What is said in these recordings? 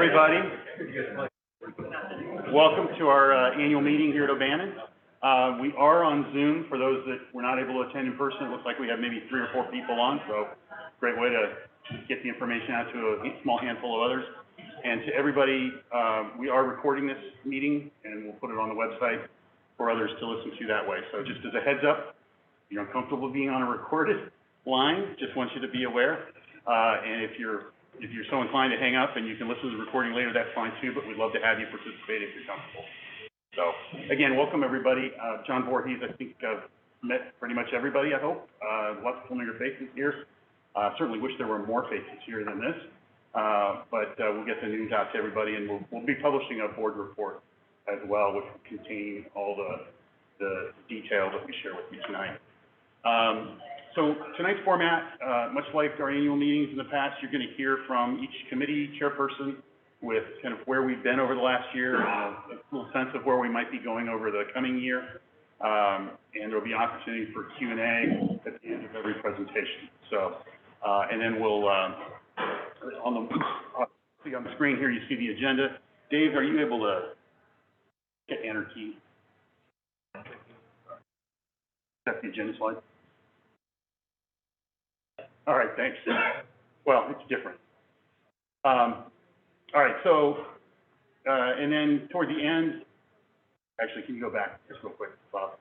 everybody. Welcome to our annual meeting here at O'Bannon. We are on Zoom. For those that were not able to attend in person, it looks like we have maybe 3 or 4 people on, so great way to get the information out to a small handful of others. And to everybody, we are recording this meeting, and we'll put it on the website for others to listen to that way. So just as a heads up, if you're uncomfortable being on a recorded line, just want you to be aware. And if you're so inclined to hang up and you can listen to the recording later, that's fine too, but we'd love to have you participate if you're comfortable. So, again, welcome everybody. John Voorhees, I think I've met pretty much everybody, I hope. Lots of familiar faces here. Certainly wish there were more faces here than this, but we'll get the news out to everybody, and we'll be publishing a board report as well, which will contain all the details that we share with you tonight. So tonight's format, much like our annual meetings in the past, you're going to hear from each committee chairperson with kind of where we've been over the last year, a little sense of where we might be going over the coming year, and there'll be opportunity for Q&A at the end of every presentation. So, and then we'll, on the screen here, you see the agenda. Dave, are you able to hit enter key? Is that the agenda slide? All right, thanks. Well, it's different. All right, so, and then toward the end, actually, can you go back just real quick, Bob?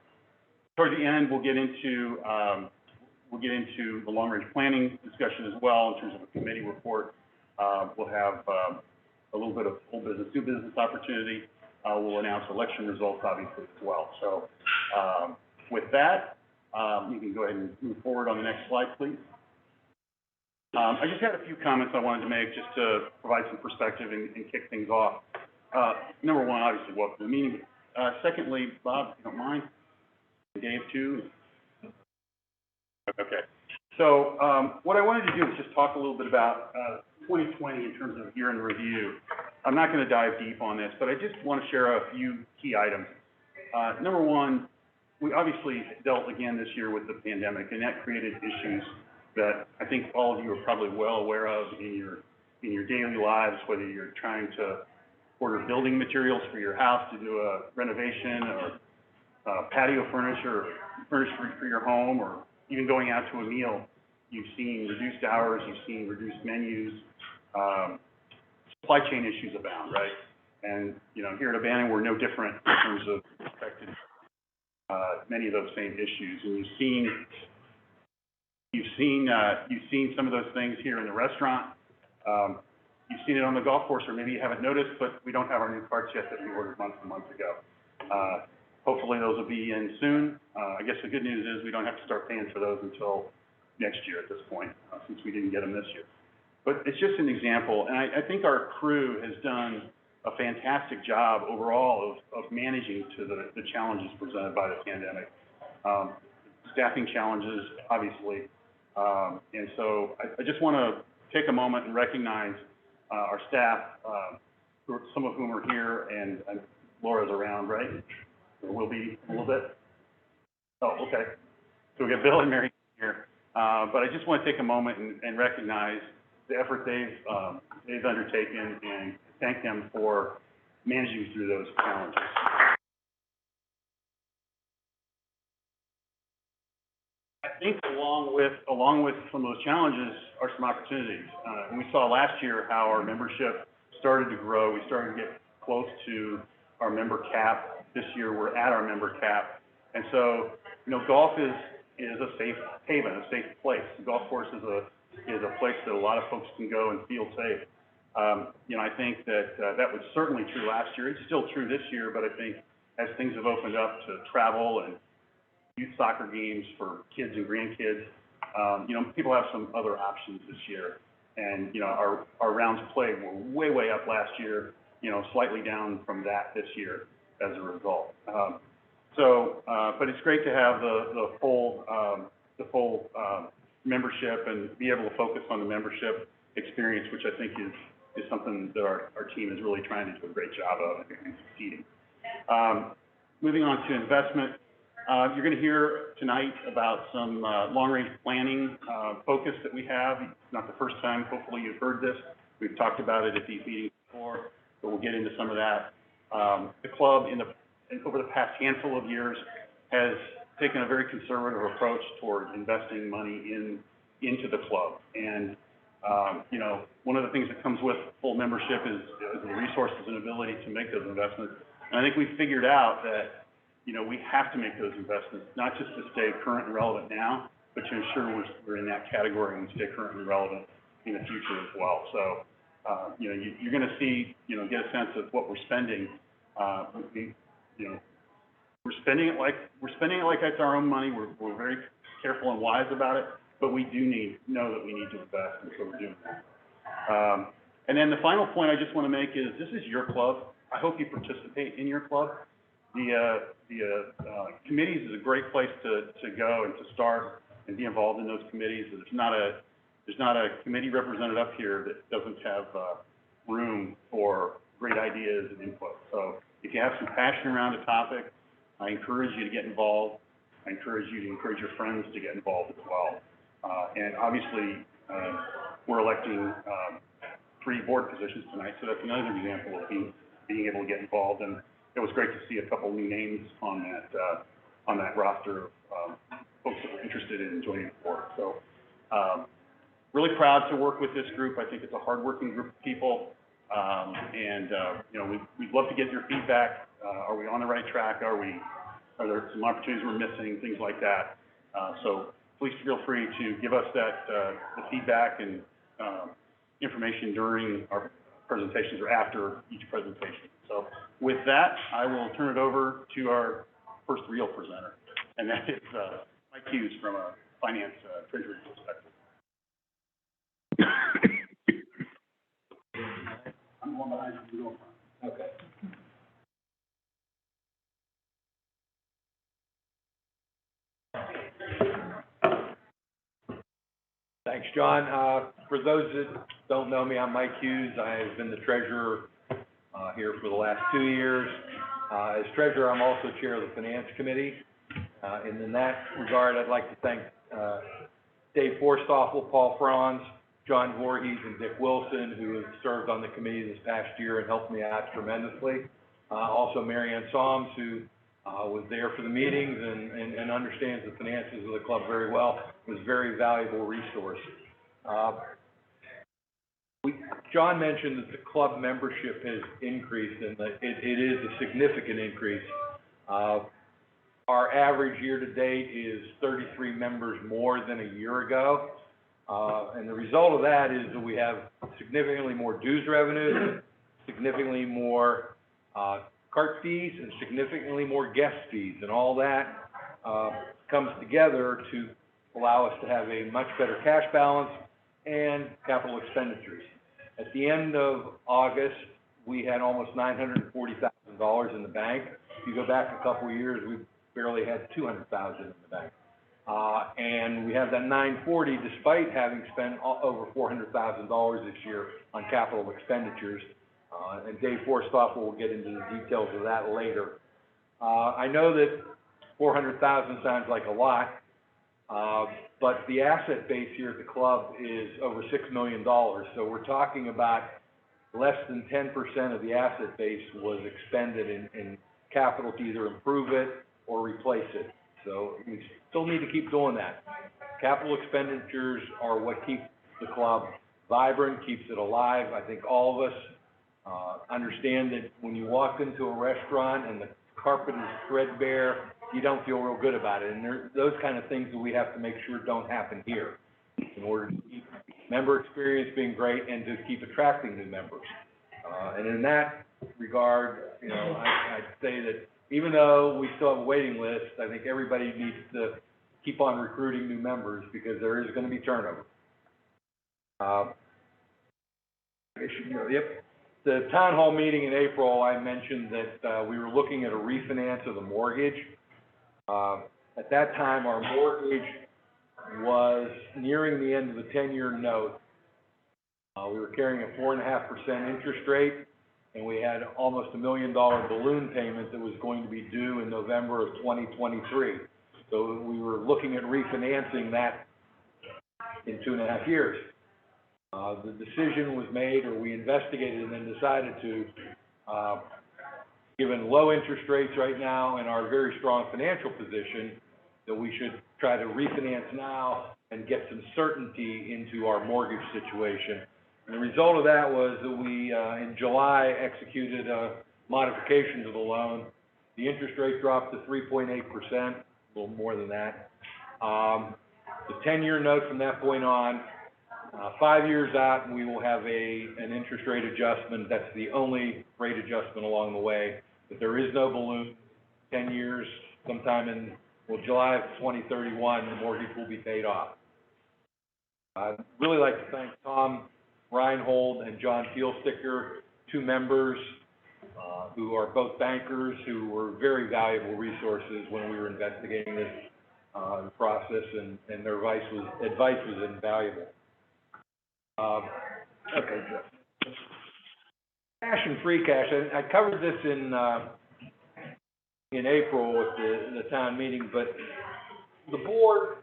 Toward the end, we'll get into the long-range planning discussion as well in terms of a committee report. We'll have a little bit of old business, new business opportunity. We'll announce election results, obviously, as well. So with that, you can go ahead and move forward on the next slide, please. I just had a few comments I wanted to make just to provide some perspective and kick things off. Number one, obviously, welcome to the meeting. Secondly, Bob, if you don't mind, Dave too. Okay. So what I wanted to do is just talk a little bit about 2020 in terms of year in review. I'm not going to dive deep on this, but I just want to share a few key items. Number one, we obviously dealt again this year with the pandemic, and that created issues that I think all of you are probably well aware of in your daily lives, whether you're trying to order building materials for your house to do a renovation, or patio furniture, or furniture for your home, or even going out to a meal. You've seen reduced hours, you've seen reduced menus, supply chain issues abound, right? And here at O'Bannon, we're no different in terms of affected many of those same issues. And you've seen some of those things here in the restaurant. You've seen it on the golf course, or maybe you haven't noticed, but we don't have our new carts yet that we ordered months and months ago. Hopefully those will be in soon. I guess the good news is we don't have to start paying for those until next year at this point, since we didn't get them this year. But it's just an example, and I think our crew has done a fantastic job overall of managing to the challenges presented by the pandemic. Staffing challenges, obviously. And so I just want to take a moment and recognize our staff, some of whom are here, and Laura's around, right? Or will be a little bit. Oh, okay. So we got Bill and Mary here. But I just want to take a moment and recognize the effort they've undertaken and thank them for managing through those challenges. I think along with some of those challenges are some opportunities. And we saw last year how our membership started to grow. We started to get close to our member cap. This year we're at our member cap. And so, golf is a safe haven, a safe place. The golf course is a place that a lot of folks can go and feel safe. I think that was certainly true last year. It's still true this year, but I think as things have opened up to travel and youth soccer games for kids and grandkids, people have some other options this year. And, our rounds played were way up last year, slightly down from that this year as a result. But it's great to have the full membership and be able to focus on the membership experience, which I think is something that our team is really trying to do a great job of and succeeding. Moving on to investment, you're going to hear tonight about some long-range planning focus that we have. It's not the first time, hopefully, you've heard this. We've talked about it at these meetings for, but we'll get into some of that. The club over the past handful of years has taken a very conservative approach toward investing money into the club. And, you know, one of the things that comes with full membership is the resources and ability to make those investments. And I think we've figured out that, you know, we have to make those investments, not just to stay current and relevant now, but to ensure we're in that category and stay current and relevant in the future as well. So, you know, you're going to see, you know, get a sense of what we're spending. You know, we're spending it like it's our own money. We're very careful and wise about it, but we do know that we need to invest, and so we're doing that. And then the final point I just want to make is this is your club. I hope you participate in your club. The committees is a great place to go and to start and be involved in those committees. There's not a committee represented up here that doesn't have room for great ideas and input. So if you have some passion around a topic, I encourage you to get involved. I encourage you to encourage your friends to get involved as well. And obviously, we're electing 3 board positions tonight, so that's another example of being able to get involved. And it was great to see a couple new names on that roster of folks that were interested in joining the board. So really proud to work with this group. I think it's a hardworking group of people. You know, we'd love to get your feedback. Are we on the right track? Are there some opportunities we're missing? Things like that. So please feel free to give us the feedback and information during our presentations or after each presentation. So with that, I will turn it over to our first real presenter, and that is Mike Hughes from a finance treasury perspective. I'm the one behind you. Okay. Thanks, John. For those that don't know me, I'm Mike Hughes. I've been the treasurer here for the last 2 years. As treasurer, I'm also chair of the finance committee. And in that regard, I'd like to thank Dave Forstoffel, Paul Franz, John Voorhees, and Dick Wilson, who have served on the committee this past year and helped me out tremendously. Also Marianne Soms, who was there for the meetings and understands the finances of the club very well, was a very valuable resource. John mentioned that the club membership has increased, and that it is a significant increase. Our average year to date is 33 members more than a year ago. And the result of that is that we have significantly more dues revenues, significantly more cart fees, and significantly more guest fees. And all that comes together to allow us to have a much better cash balance and capital expenditures. At the end of August, we had almost $940,000 in the bank. If you go back a couple of years, we barely had $200,000 in the bank. And we have that $940 despite having spent over $400,000 this year on capital expenditures. And Dave Forstoffel will get into the details of that later. I know that $400,000 sounds like a lot, but the asset base here at the club is over $6 million. So we're talking about less than 10% of the asset base was expended in capital to either improve it or replace it. So we still need to keep doing that. Capital expenditures are what keeps the club vibrant, keeps it alive. I think all of us understand that when you walk into a restaurant and the carpet is threadbare, you don't feel real good about it. And those kind of things that we have to make sure don't happen here in order to keep member experience being great and to keep attracting new members. And in that regard, you know, I'd say that even though we still have a waiting list, I think everybody needs to keep on recruiting new members because there is going to be turnover. The town hall meeting in April, I mentioned that we were looking at a refinance of the mortgage. At that time, our mortgage was nearing the end of the 10-year note. We were carrying a 4.5% interest rate, and we had almost $1 million balloon payment that was going to be due in November of 2023. So we were looking at refinancing that in 2.5 years. The decision was made, or we investigated and then decided to, given low interest rates right now and our very strong financial position, that we should try to refinance now and get some certainty into our mortgage situation. And the result of that was that we, in July, executed a modification to the loan. The interest rate dropped to 3.8%, a little more than that. The 10-year note from that point on, 5 years out, we will have an interest rate adjustment. That's the only rate adjustment along the way. But there is no balloon. 10 years, sometime in, well, July of 2031, the mortgage will be paid off. I'd really like to thank Tom Reinhold and John Fielsticker, two members who are both bankers, who were very valuable resources when we were investigating this process, and their advice was invaluable. Okay, Jeff. Cash and free cash. I covered this in April with the town meeting, but the board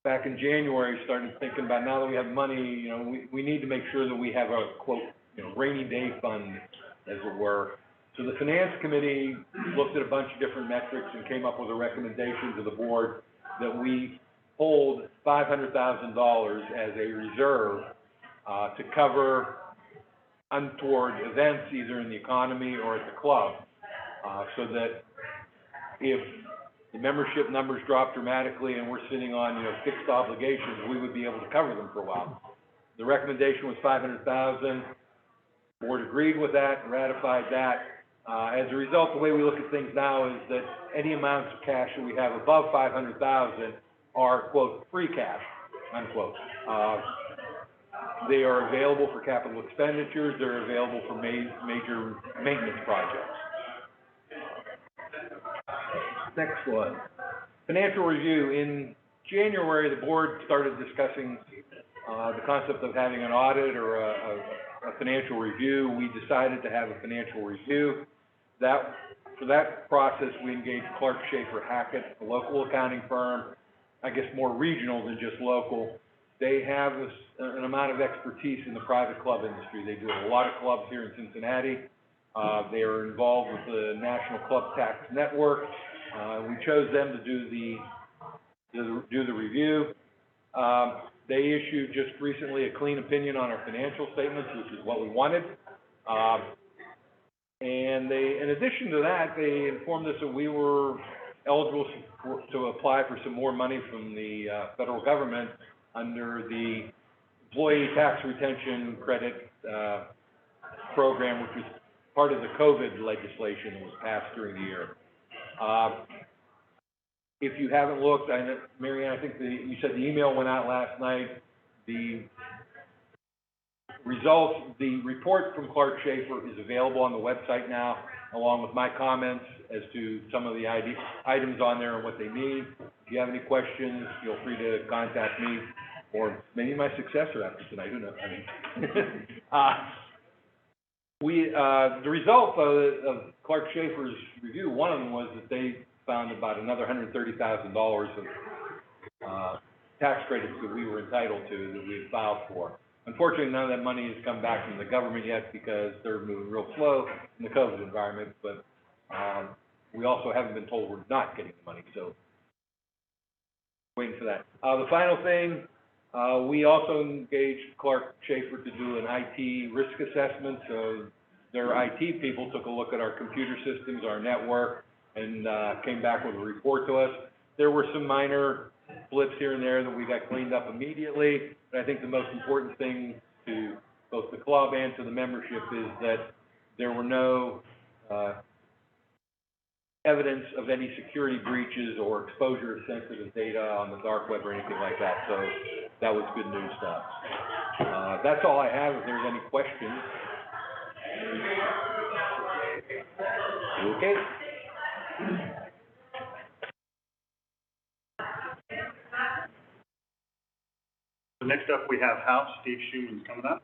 back in January started thinking about, now that we have money, you know, we need to make sure that we have a, quote, you know, rainy day fund, as it were. So the finance committee looked at a bunch of different metrics and came up with a recommendation to the board that we hold $500,000 as a reserve to cover untoward events, either in the economy or at the club, so that if the membership numbers drop dramatically and we're sitting on, you know, fixed obligations, we would be able to cover them for a while. The recommendation was $500,000. The board agreed with that, ratified that. As a result, the way we look at things now is that any amounts of cash that we have above $500,000 are, quote, free cash, unquote. They are available for capital expenditures. They're available for major maintenance projects. Next one. Financial review. In January, the board started discussing the concept of having an audit or a financial review. We decided to have a financial review. For that process, we engaged Clark Schaefer Hackett, a local accounting firm, I guess more regional than just local. They have an amount of expertise in the private club industry. They do a lot of clubs here in Cincinnati. They are involved with the National Club Tax Network. We chose them to do the review. They issued just recently a clean opinion on our financial statements, which is what we wanted. And they, in addition to that, they informed us that we were eligible to apply for some more money from the federal government under the Employee Tax Retention Credit program, which was part of the COVID legislation that was passed during the year. If you haven't looked, Mary Ann, I think you said the email went out last night. The results, the report from Clark Schaefer is available on the website now, along with my comments as to some of the items on there and what they mean. If you have any questions, feel free to contact me, or maybe my successor after tonight, who knows? The result of Clark Schaefer's review, one of them was that they found about another $130,000 of tax credits that we were entitled to, that we had filed for. Unfortunately, none of that money has come back from the government yet because they're moving real slow in the COVID environment, but we also haven't been told we're not getting the money, so waiting for that. The final thing, we also engaged Clark Schaefer to do an IT risk assessment. So their IT people took a look at our computer systems, our network, and came back with a report to us. There were some minor blips here and there that we got cleaned up immediately, but I think the most important thing to both the club and to the membership is that there were no evidence of any security breaches or exposure of sensitive data on the dark web or anything like that, so that was good news to us. That's all I have. If there's any questions. Okay. So next up, we have House. Steve Schuman's coming up.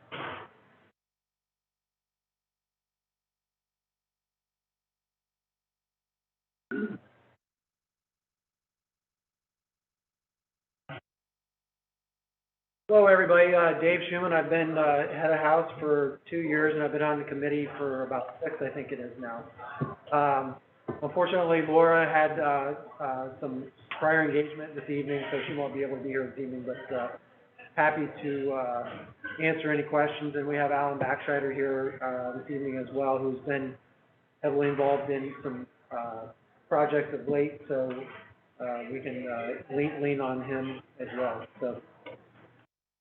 Hello, everybody. Dave Schumann. I've been head of house for 2 years, and I've been on the committee for about 6, I think it is now. Unfortunately, Laura had some prior engagement this evening, so she won't be able to be here this evening, but happy to answer any questions. And we have Alan Backscheider here this evening as well, who's been heavily involved in some projects of late, so we can lean on him as well. So.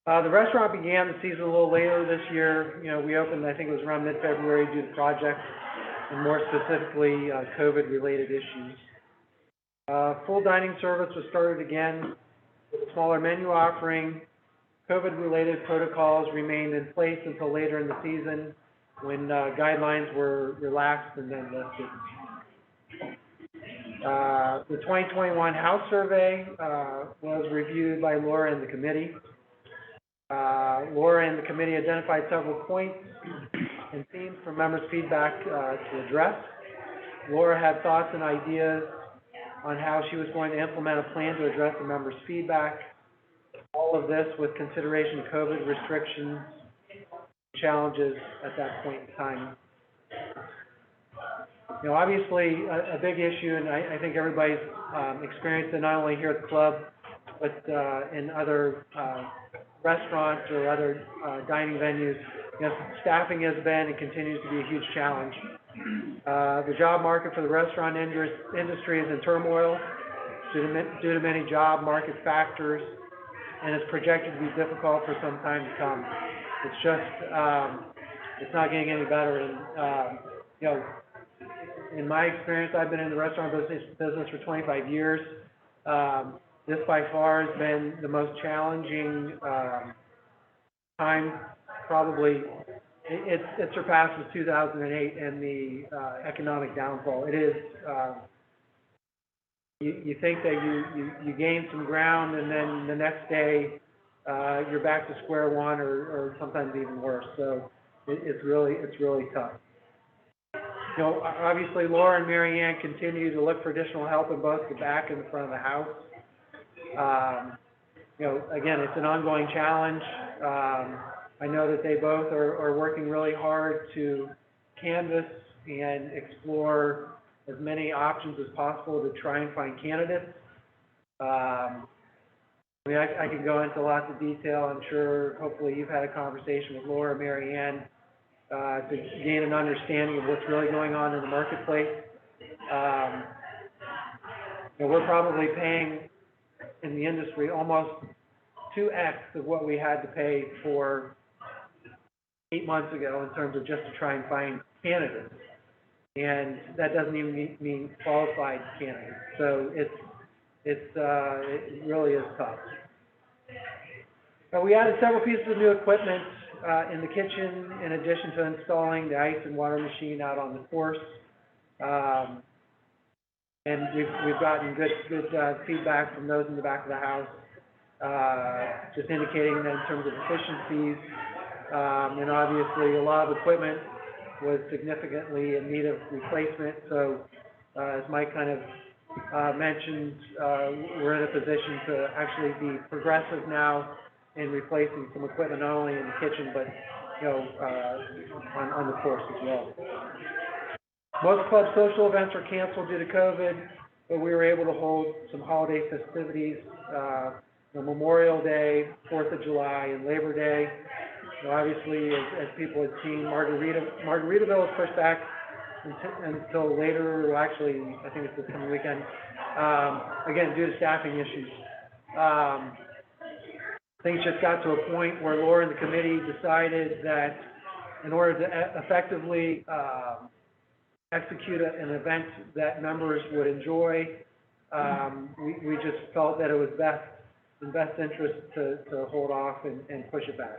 The restaurant began the season a little later this year. You know, we opened, I think it was around mid-February due to projects and more specifically, COVID-related issues. Full dining service was started again with a smaller menu offering. COVID-related protocols remained in place until later in the season when guidelines were relaxed and then lifted. The 2021 house survey was reviewed by Laura and the committee. Laura and the committee identified several points and themes from members' feedback to address. Laura had thoughts and ideas on how she was going to implement a plan to address the members' feedback. All of this with consideration of COVID restrictions, challenges at that point in time. You know, obviously a big issue, and I think everybody's experienced it not only here at the club, but in other restaurants or other dining venues. You know, staffing has been and continues to be a huge challenge. The job market for the restaurant industry is in turmoil due to many job market factors, and is projected to be difficult for some time to come. It's just, it's not getting any better. And, you know, in my experience, I've been in the restaurant business for 25 years. This by far has been the most challenging time, probably. It surpasses 2008 and the economic downfall. It is, you think that you gain some ground, and then the next day you're back to square one, or sometimes even worse. So it's really tough. You know, obviously Laura and Mary Ann continue to look for additional help in both the back and the front of the house. You know, again, it's an ongoing challenge. I know that they both are working really hard to canvass and explore as many options as possible to try and find candidates. I mean, I could go into lots of detail. I'm sure, hopefully, you've had a conversation with Laura, Mary Ann, to gain an understanding of what's really going on in the marketplace. You know, we're probably paying in the industry almost 2x of what we had to pay for 8 months ago in terms of just to try and find candidates. And that doesn't even mean qualified candidates. So it really is tough. We added several pieces of new equipment in the kitchen, in addition to installing the ice and water machine out on the course. And we've gotten good feedback from those in the back of the house, just indicating that in terms of efficiencies, and obviously a lot of equipment was significantly in need of replacement. So as Mike kind of mentioned, we're in a position to actually be progressive now in replacing some equipment, not only in the kitchen, but, you know, on the course as well. Most club social events were canceled due to COVID, but we were able to hold some holiday festivities, Memorial Day, 4th of July, and Labor Day. You know, obviously, as people had seen, Margaritaville was pushed back until later, well, actually, I think it's this coming weekend, again, due to staffing issues. Things just got to a point where Laura and the committee decided that in order to effectively execute an event that members would enjoy, we just felt that it was in best interest to hold off and push it back.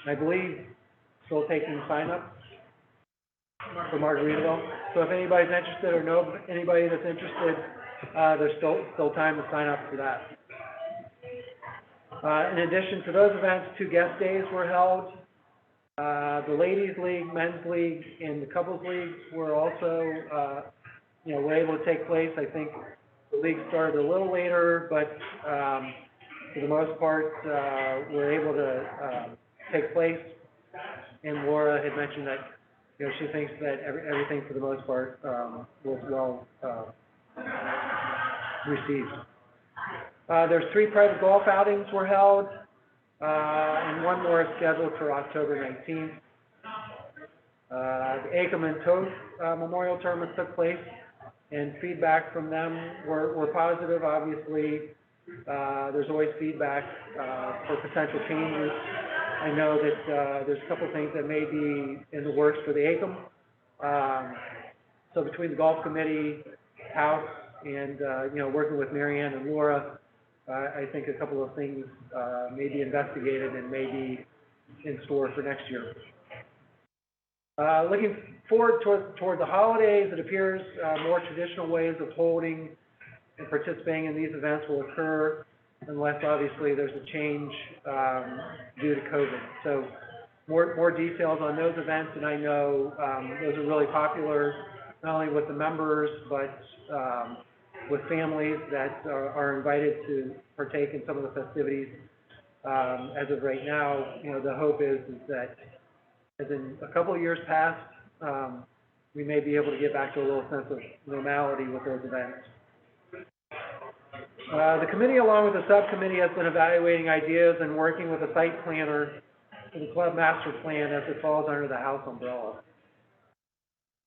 I believe still taking sign-ups for Margaritaville. So if anybody's interested or know anybody that's interested, there's still time to sign up for that. In addition to those events, 2 guest days were held. The Ladies League, Men's League, and the Couples Leagues were also, were able to take place. I think the league started a little later, but for the most part, were able to, take place. And Laura had mentioned that, you know, she thinks that everything for the most part, was well, received. There's 3 private golf outings were held, and 1 more is scheduled for October 19th. The Acom and Toth Memorial Tournament took place, and feedback from them were positive. Obviously, there's always feedback for potential changes. I know that there's a couple things that may be in the works for the Acom. So between the golf committee, house, and you know, working with Mary Ann and Laura, I think a couple of things may be investigated and may be in store for next year. Looking forward toward the holidays, it appears more traditional ways of holding and participating in these events will occur unless obviously there's a change due to COVID. So more details on those events, and I know those are really popular, not only with the members, but with families that are invited to partake in some of the festivities. As of right now, you know, the hope is that as in a couple of years past, we may be able to get back to a little sense of normality with those events. The committee, along with the subcommittee, has been evaluating ideas and working with the site planner for the club master plan as it falls under the house umbrella.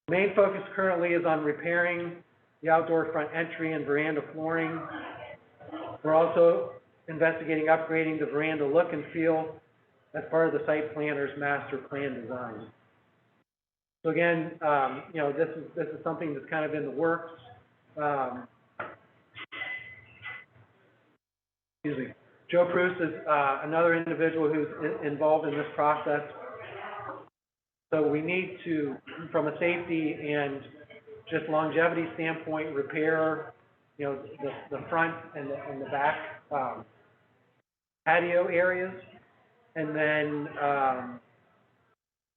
The main focus currently is on repairing the outdoor front entry and veranda flooring. We're also investigating upgrading the veranda look and feel as part of the site planner's master plan design. So again, you know, this is something that's kind of in the works. Excuse me. Joe Pruce is another individual who's involved in this process. So we need to, from a safety and just longevity standpoint, repair, you know, the front and the back patio areas, and then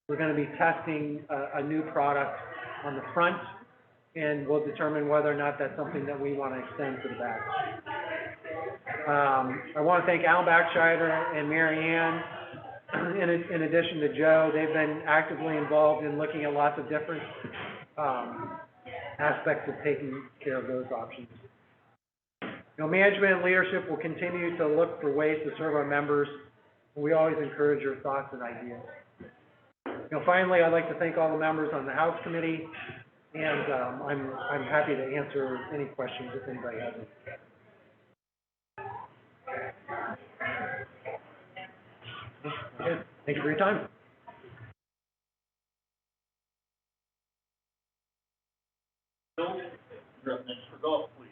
we're going to be testing a new product on the front, and we'll determine whether or not that's something that we want to extend to the back. I want to thank Al Backscheider and Mary Ann. In addition to Joe, they've been actively involved in looking at lots of different aspects of taking care of those options. You know, management and leadership will continue to look for ways to serve our members, and we always encourage your thoughts and ideas. You know, finally, I'd like to thank all the members on the House Committee, and I'm happy to answer any questions if anybody has any. Okay, thank you for your time. Bill, you're up next for golf, please.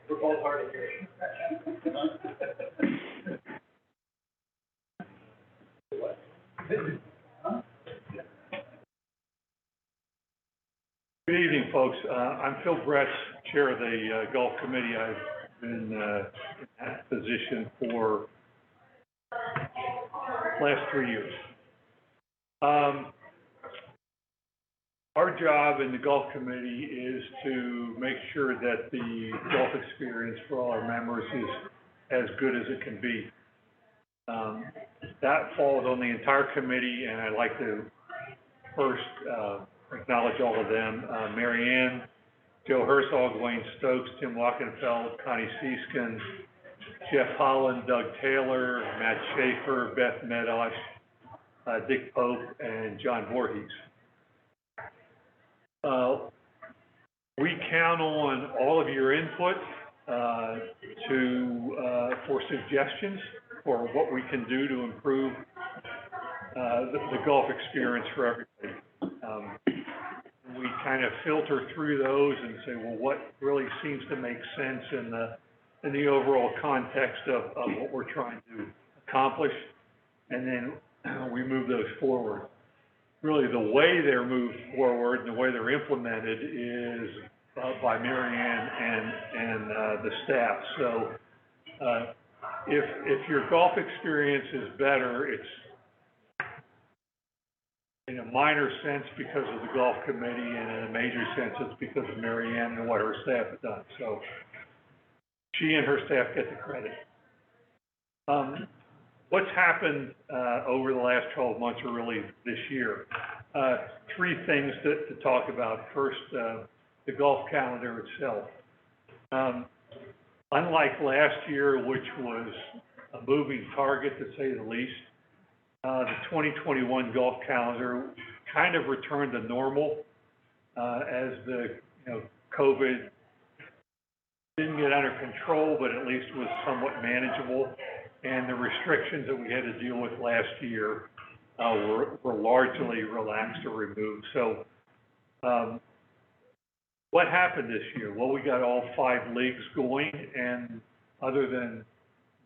We're all hard at here. Good evening, folks. I'm Phil Bretz, chair of the Golf Committee. I've been in that position for the last 3 years. Our job in the Golf Committee is to make sure that the golf experience for all our members is as good as it can be. That falls on the entire committee, and I'd like to first acknowledge all of them. Mary Ann, Joe Herzog, Wayne Stokes, Tim Wackenfeld, Connie Seeskin, Jeff Holland, Doug Taylor, Matt Schaefer, Beth Medosh, Dick Pope, and John Voorhees. We count on all of your input for suggestions for what we can do to improve the golf experience for everybody. We kind of filter through those and say, well, what really seems to make sense in the overall context of what we're trying to accomplish, and then we move those forward. Really, the way they're moved forward and the way they're implemented is by Mary Ann and the staff. So if your golf experience is better, in a minor sense because of the golf committee, and in a major sense, it's because of Mary Ann and what her staff have done. So she and her staff get the credit. What's happened over the last 12 months, or really this year? Three things to talk about. First, the golf calendar itself. Unlike last year, which was a moving target to say the least, the 2021 golf calendar kind of returned to normal as the COVID didn't get under control, but at least was somewhat manageable, and the restrictions that we had to deal with last year were largely relaxed or removed. So what happened this year? Well, we got all 5 leagues going, and other than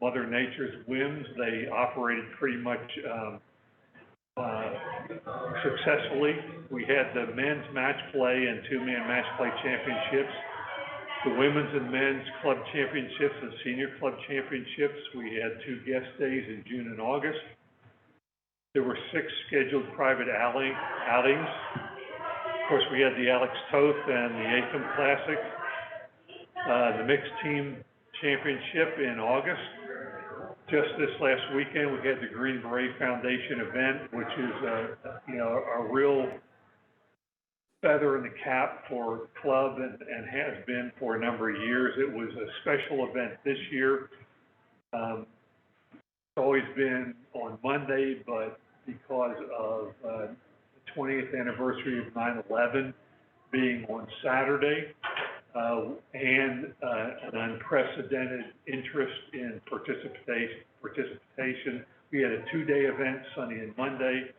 Mother Nature's whims, they operated pretty much successfully. We had the men's match play and 2-man match play championships, the women's and men's club championships and senior club championships. We had 2 guest days in June and August. There were 6 scheduled private outings. Of course, we had the Alex Toth and the Acom Classic, the mixed team championship in August. Just this last weekend, we had the Green Beret Foundation event, which is a real feather in the cap for club and has been for a number of years. It was a special event this year. It's always been on Monday, but because of the 20th anniversary of 9/11 being on Saturday, and an unprecedented interest in participation. We had a 2-day event, Sunday and Monday.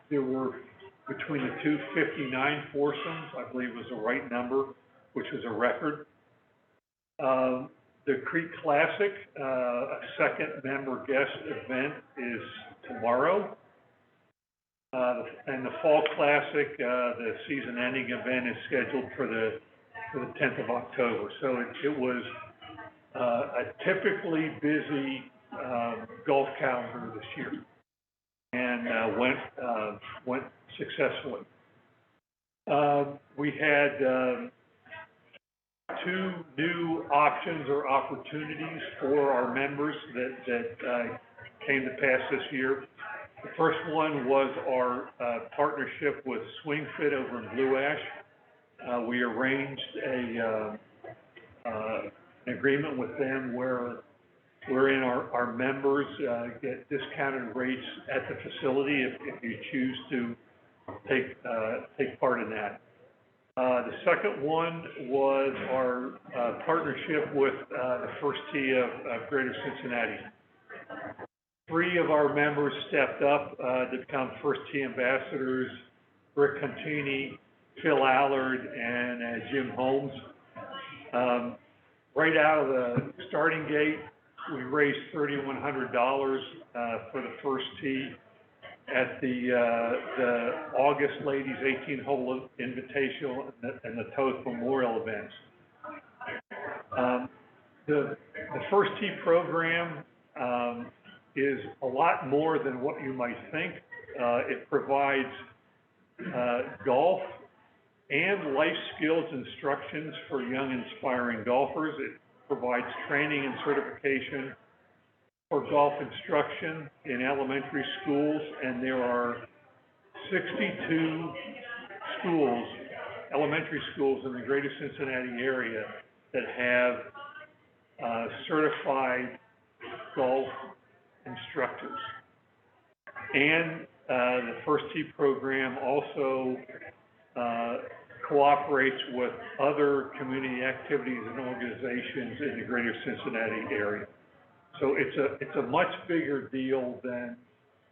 There were between the two 59 foursomes, I believe was the right number, which was a record. The Creek Classic, a second member guest event, is tomorrow. And the Fall Classic, the season-ending event, is scheduled for the 10th of October. So it was a typically busy golf calendar this year, and went successfully. We had 2 new options or opportunities for our members that came to pass this year. The first one was our partnership with Swing Fit over in Blue Ash. We arranged an agreement with them wherein our members get discounted rates at the facility if you choose to take part in that. The second one was our partnership with the First Tee of Greater Cincinnati. 3 of our members stepped up to become First Tee ambassadors: Rick Contini, Phil Allard, and Jim Holmes. Right out of the starting gate, we raised $3,100 for the First Tee at the August Ladies 18-hole Invitational and the Toth Memorial events. The First Tee program is a lot more than what you might think. It provides golf and life skills instructions for young inspiring golfers. It provides training and certification for golf instruction in elementary schools, and there are 62 schools, elementary schools in the greater Cincinnati area that have certified golf instructors. And the First Tee program also cooperates with other community activities and organizations in the greater Cincinnati area. So it's a much bigger deal than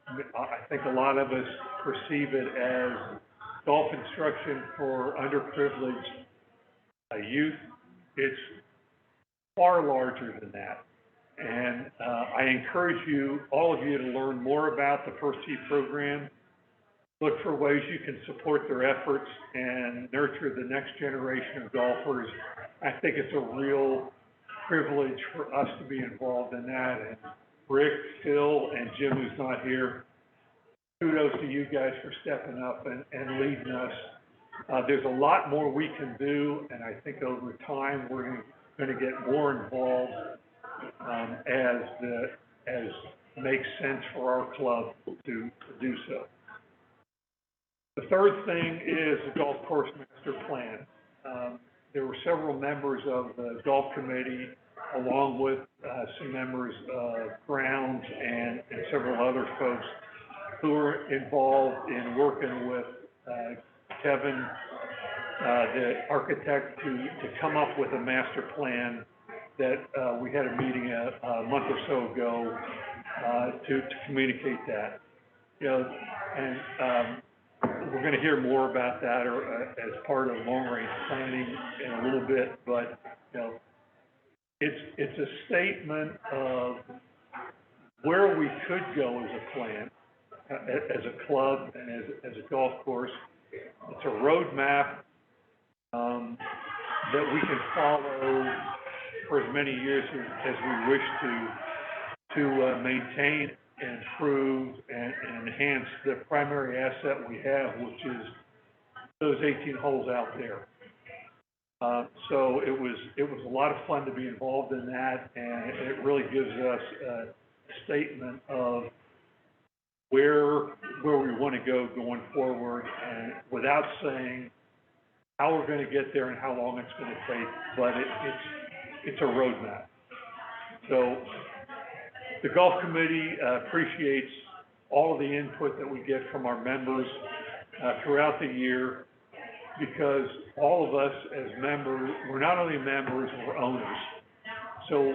I think a lot of us perceive it as golf instruction for underprivileged youth. It's far larger than that. And I encourage all of you to learn more about the First Tee program. Look for ways you can support their efforts and nurture the next generation of golfers. I think it's a real privilege for us to be involved in that. And Rick, Phil, and Jim, who's not here, kudos to you guys for stepping up and leading us. There's a lot more we can do, and I think over time, we're gonna get more involved, as makes sense for our club to do so. The third thing is the golf course master plan. There were several members of the golf committee, along with some members of grounds and several other folks who were involved in working with Kevin, the architect, to come up with a master plan that we had a meeting a month or so ago to communicate that. You know, and we're going to hear more about that as part of long-range planning in a little bit, but, you know, it's a statement of where we could go as a plan, as a club and as a golf course. It's a roadmap that we can follow for as many years as we wish to maintain, improve, and enhance the primary asset we have, which is those 18 holes out there. So it was a lot of fun to be involved in that, and it really gives us a statement of where we want to go going forward, and without saying how we're going to get there and how long it's going to take, but it's a roadmap. So the golf committee appreciates all of the input that we get from our members throughout the year, because all of us as members, we're not only members, we're owners. So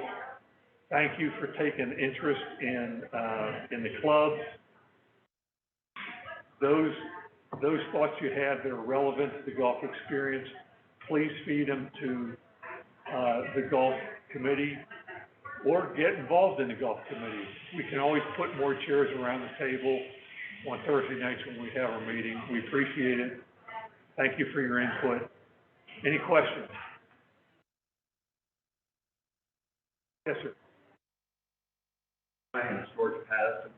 thank you for taking interest in the club. Those thoughts you have that are relevant to the golf experience, please feed them to the golf committee, or get involved in the golf committee. We can always put more chairs around the table on Thursday nights when we have our meeting. We appreciate it. Thank you for your input. Any questions? Yes, sir. My name is George Patterson.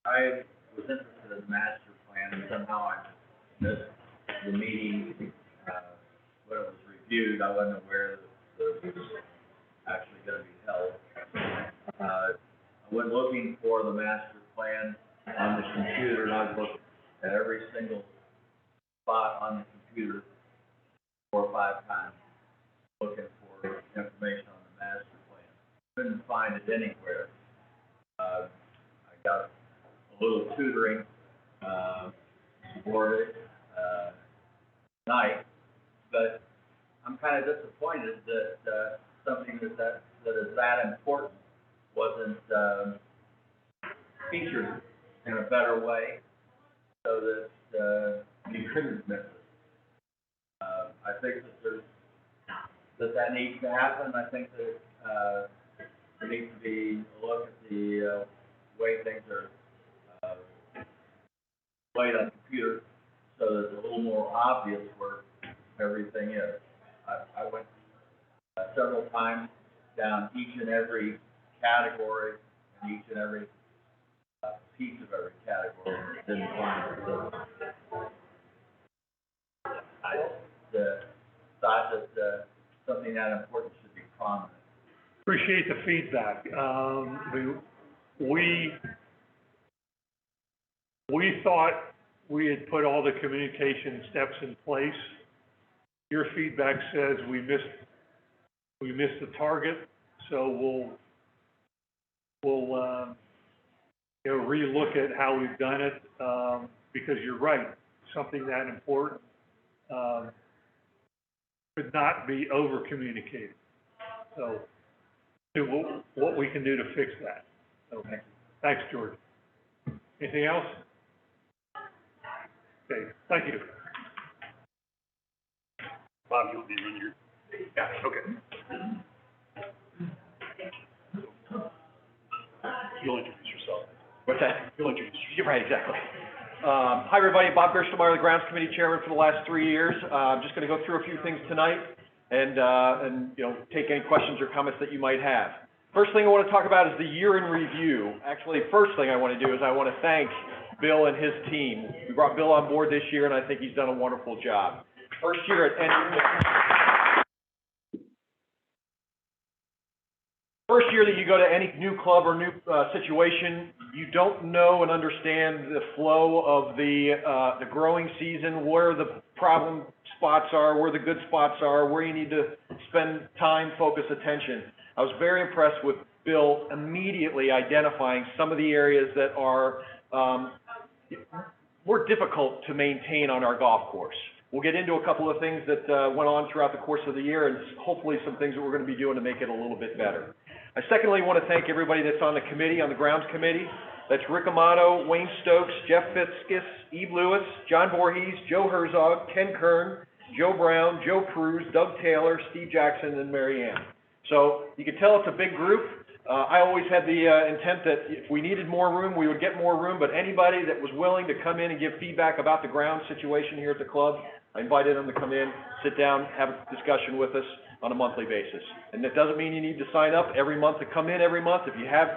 I was interested in the master plan, and somehow I missed the meeting when it was reviewed. I wasn't aware that it was actually going to be held. I went looking for the master plan on the computer, and I've looked at every single spot on the computer 4 or 5 times looking for information on the master plan. Couldn't find it anywhere. I got a little tutoring for it tonight, but I'm kind of disappointed that something that is that important wasn't featured in a better way, so that you couldn't miss it. I think that needs to happen. I think that there needs to be a look at the way things are played on the computer, so that it's a little more obvious where everything is. I went several times down each and every category and each and every piece of every category, and didn't find it. So I thought that something that important should be prominent. Appreciate the feedback. We thought we had put all the communication steps in place. Your feedback says we missed the target, so we'll relook at how we've done it, because you're right, something that important could not be over communicated. So do what we can do to fix that. So thanks, George. Anything else? Okay, thank you. Bob, you want me to run your? Yeah, okay. You'll introduce yourself. What's that? You'll introduce yourself. You're right, exactly. Hi, everybody. Bob Gerstenmaier, the Grounds Committee Chairman for the last 3 years. I'm just going to go through a few things tonight and take any questions or comments that you might have. First thing I want to talk about is the year in review. Actually, first thing I want to do is I want to thank Bill and his team. We brought Bill on board this year, and I think he's done a wonderful job. First year at First year that you go to any new club or new situation, you don't know and understand the flow of the growing season, where the problem spots are, where the good spots are, where you need to spend time, focus, attention. I was very impressed with Bill immediately identifying some of the areas that are more difficult to maintain on our golf course. We'll get into a couple of things that went on throughout the course of the year, and hopefully some things that we're going to be doing to make it a little bit better. I secondly want to thank everybody that's on the committee, on the grounds committee. That's Rick Amato, Wayne Stokes, Jeff Fitzkis, Eve Lewis, John Voorhees, Joe Herzog, Ken Kern, Joe Brown, Joe Cruz, Doug Taylor, Steve Jackson, and Mary Ann. So you can tell it's a big group. I always had the intent that if we needed more room, we would get more room, but anybody that was willing to come in and give feedback about the ground situation here at the club, I invited them to come in, sit down, have a discussion with us on a monthly basis. And that doesn't mean you need to sign up every month to come in every month. If you have,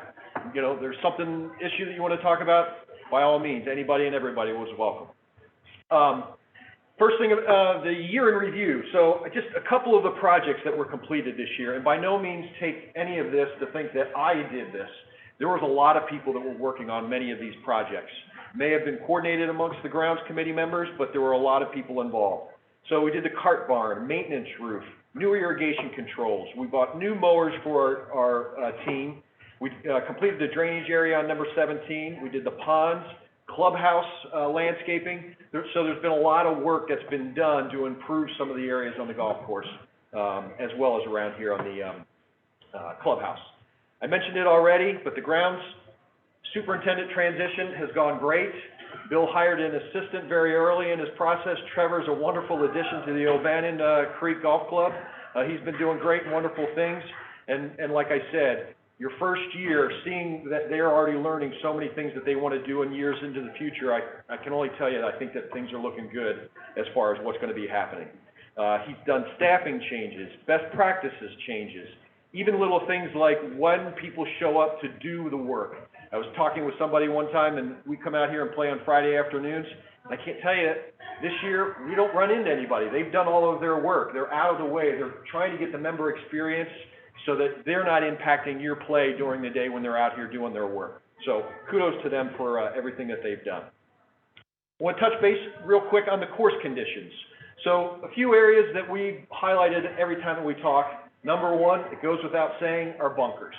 there's something issue that you want to talk about, by all means, anybody and everybody was welcome. First thing, the year in review. So just a couple of the projects that were completed this year, and by no means take any of this to think that I did this. There was a lot of people that were working on many of these projects. May have been coordinated amongst the grounds committee members, but there were a lot of people involved. So we did the cart barn, maintenance roof, new irrigation controls. We bought new mowers for our team. We completed the drainage area on number 17. We did the ponds, clubhouse landscaping. So there's been a lot of work that's been done to improve some of the areas on the golf course, as well as around here on the clubhouse. I mentioned it already, but the grounds superintendent transition has gone great. Bill hired an assistant very early in his process. Trevor's a wonderful addition to the O'Bannon Creek Golf Club. He's been doing great and wonderful things. And like I said, your first year, seeing that they're already learning so many things that they want to do in years into the future, I can only tell you that I think that things are looking good as far as what's going to be happening. He's done staffing changes, best practices changes, even little things like when people show up to do the work. I was talking with somebody one time, and we come out here and play on Friday afternoons. And I can't tell you, this year, we don't run into anybody. They've done all of their work. They're out of the way. They're trying to get the member experience so that they're not impacting your play during the day when they're out here doing their work. So kudos to them for everything that they've done. I want to touch base real quick on the course conditions. So a few areas that we highlighted every time that we talk. Number one, it goes without saying, are bunkers.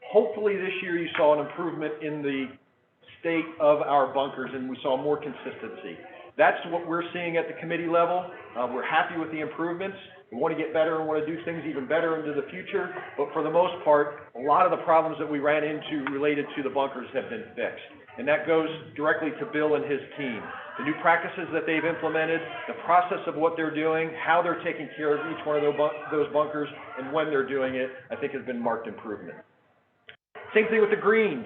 Hopefully this year you saw an improvement in the state of our bunkers and we saw more consistency. That's what we're seeing at the committee level. We're happy with the improvements. We want to get better and want to do things even better into the future. But for the most part, a lot of the problems that we ran into related to the bunkers have been fixed. And that goes directly to Bill and his team. The new practices that they've implemented, the process of what they're doing, how they're taking care of each one of those bunkers, and when they're doing it, I think has been marked improvement. Same thing with the greens.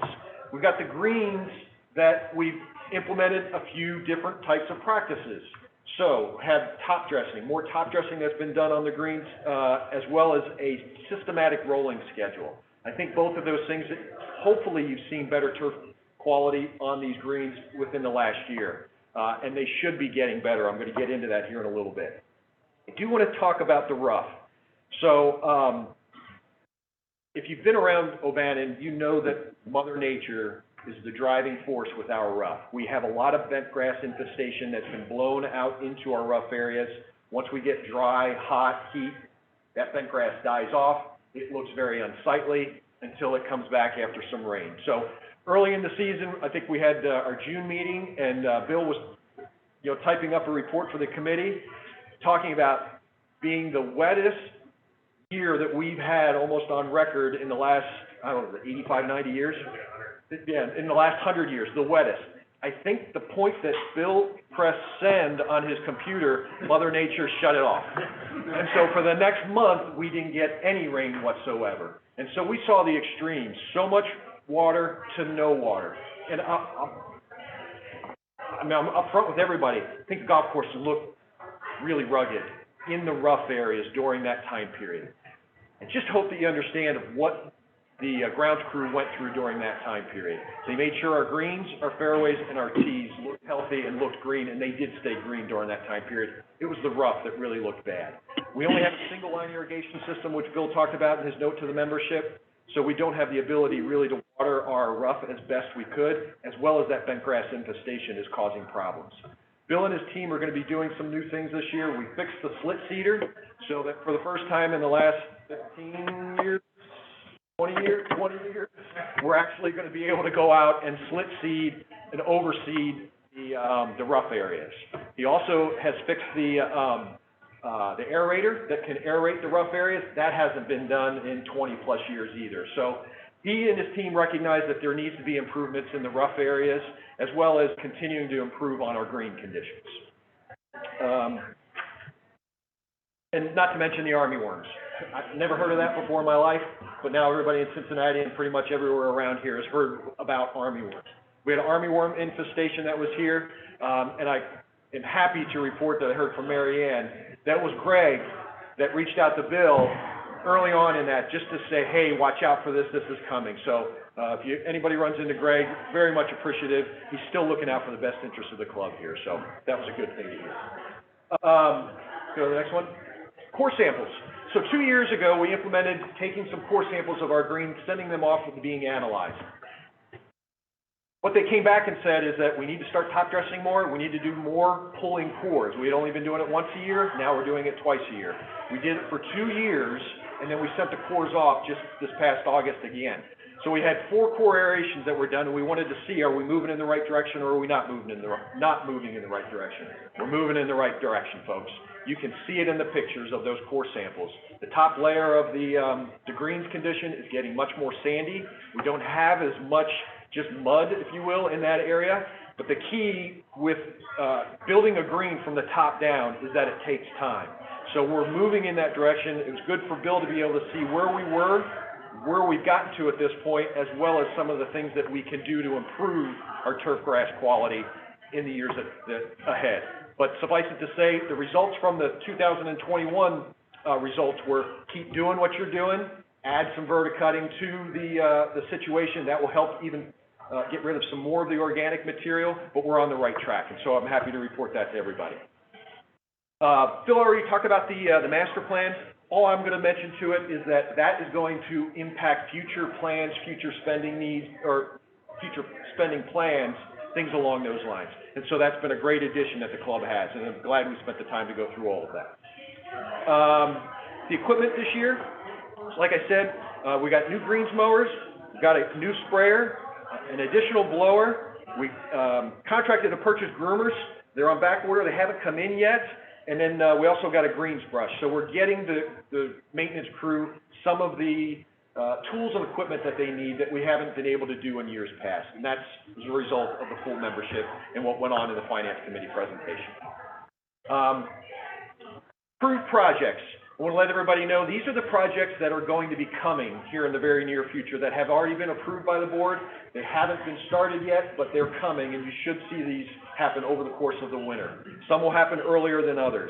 We've got the greens that we've implemented a few different types of practices. So have top dressing, more top dressing that's been done on the greens, as well as a systematic rolling schedule. I think both of those things, hopefully you've seen better turf quality on these greens within the last year. And they should be getting better. I'm going to get into that here in a little bit. I do want to talk about the rough. So if you've been around O'Bannon, you know that Mother Nature is the driving force with our rough. We have a lot of bent grass infestation that's been blown out into our rough areas. Once we get dry, hot, heat, that bent grass dies off. It looks very unsightly until it comes back after some rain. So early in the season, I think we had our June meeting, and Bill was, typing up a report for the committee, talking about being the wettest year that we've had almost on record in the last, 85, 90 years? Yeah, in the last 100 years, the wettest. I think the point that Bill pressed send on his computer, Mother Nature shut it off. And so for the next month, we didn't get any rain whatsoever. And so we saw the extremes, so much water to no water. And I'm upfront with everybody. I think the golf course looked really rugged in the rough areas during that time period. I just hope that you understand what the grounds crew went through during that time period. They made sure our greens, our fairways, and our tees looked healthy and looked green, and they did stay green during that time period. It was the rough that really looked bad. We only have a single line irrigation system, which Bill talked about in his note to the membership, so we don't have the ability really to water our rough as best we could, as well as that bent grass infestation is causing problems. Bill and his team are going to be doing some new things this year. We fixed the slit seeder so that for the first time in the last 15 years, 20 years, we're actually going to be able to go out and slit seed and overseed the rough areas. He also has fixed the aerator that can aerate the rough areas. That hasn't been done in 20 plus years either. So he and his team recognize that there needs to be improvements in the rough areas, as well as continuing to improve on our green conditions. And not to mention the armyworms. I've never heard of that before in my life, but now everybody in Cincinnati and pretty much everywhere around here has heard about armyworms. We had an armyworm infestation that was here, and I am happy to report that I heard from Mary Ann. That was Greg that reached out to Bill early on in that, just to say, hey, watch out for this, this is coming. So if anybody runs into Greg, very much appreciative. He's still looking out for the best interest of the club here, so that was a good thing to hear. Go to the next one. Core samples. So 2 years ago, we implemented taking some core samples of our greens, sending them off and being analyzed. What they came back and said is that we need to start top dressing more. We need to do more pulling cores. We had only been doing it once a year. Now we're doing it twice a year. We did it for 2 years, and then we sent the cores off just this past August again. So we had 4 core aerations that were done, and we wanted to see, are we moving in the right direction, or are we not moving in the right direction? We're moving in the right direction, folks. You can see it in the pictures of those core samples. The top layer of the greens condition is getting much more sandy. We don't have as much just mud, if you will, in that area. But the key with building a green from the top down is that it takes time. So we're moving in that direction. It was good for Bill to be able to see where we were, where we've gotten to at this point, as well as some of the things that we can do to improve our turf grass quality in the years ahead. But suffice it to say, the results from the 2021 results were keep doing what you're doing, add some verticutting to the situation. That will help even get rid of some more of the organic material, but we're on the right track, and so I'm happy to report that to everybody. Phil already talked about the master plan. All I'm going to mention to it is that that is going to impact future plans, future spending needs, or future spending plans, things along those lines. And so that's been a great addition that the club has, and I'm glad we spent the time to go through all of that. The equipment this year, like I said, we got new greens mowers, we got a new sprayer, an additional blower. We contracted to purchase groomers. They're on back order. They haven't come in yet. And then we also got a greens brush. So we're getting the maintenance crew some of the tools and equipment that they need that we haven't been able to do in years past. And that's as a result of the full membership and what went on in the Finance Committee presentation. Approved projects. I want to let everybody know these are the projects that are going to be coming here in the very near future that have already been approved by the board. They haven't been started yet, but they're coming, and you should see these happen over the course of the winter. Some will happen earlier than others.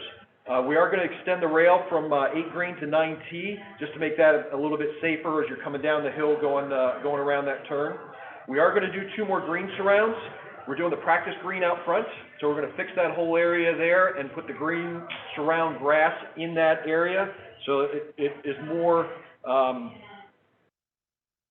We are going to extend the rail from 8 green to 9T, just to make that a little bit safer as you're coming down the hill going around that turn. We are going to do 2 more green surrounds. We're doing the practice green out front, so we're going to fix that whole area there and put the green surround grass in that area, so it is more,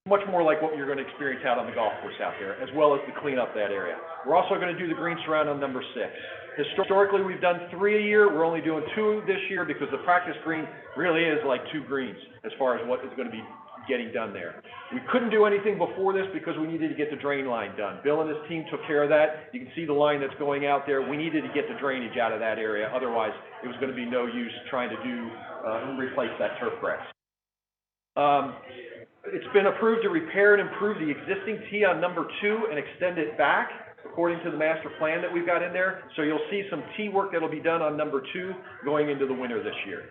much more like what you're going to experience out on the golf course out there, as well as to clean up that area. We're also going to do the green surround on number 6. Historically, we've done 3 a year. We're only doing 2 this year because the practice green really is like 2 greens as far as what is going to be getting done there. We couldn't do anything before this because we needed to get the drain line done. Bill and his team took care of that. You can see the line that's going out there. We needed to get the drainage out of that area. Otherwise, it was going to be no use trying to replace that turf grass. It's been approved to repair and improve the existing tee on number 2 and extend it back according to the master plan that we've got in there. So you'll see some tee work that'll be done on number 2 going into the winter this year.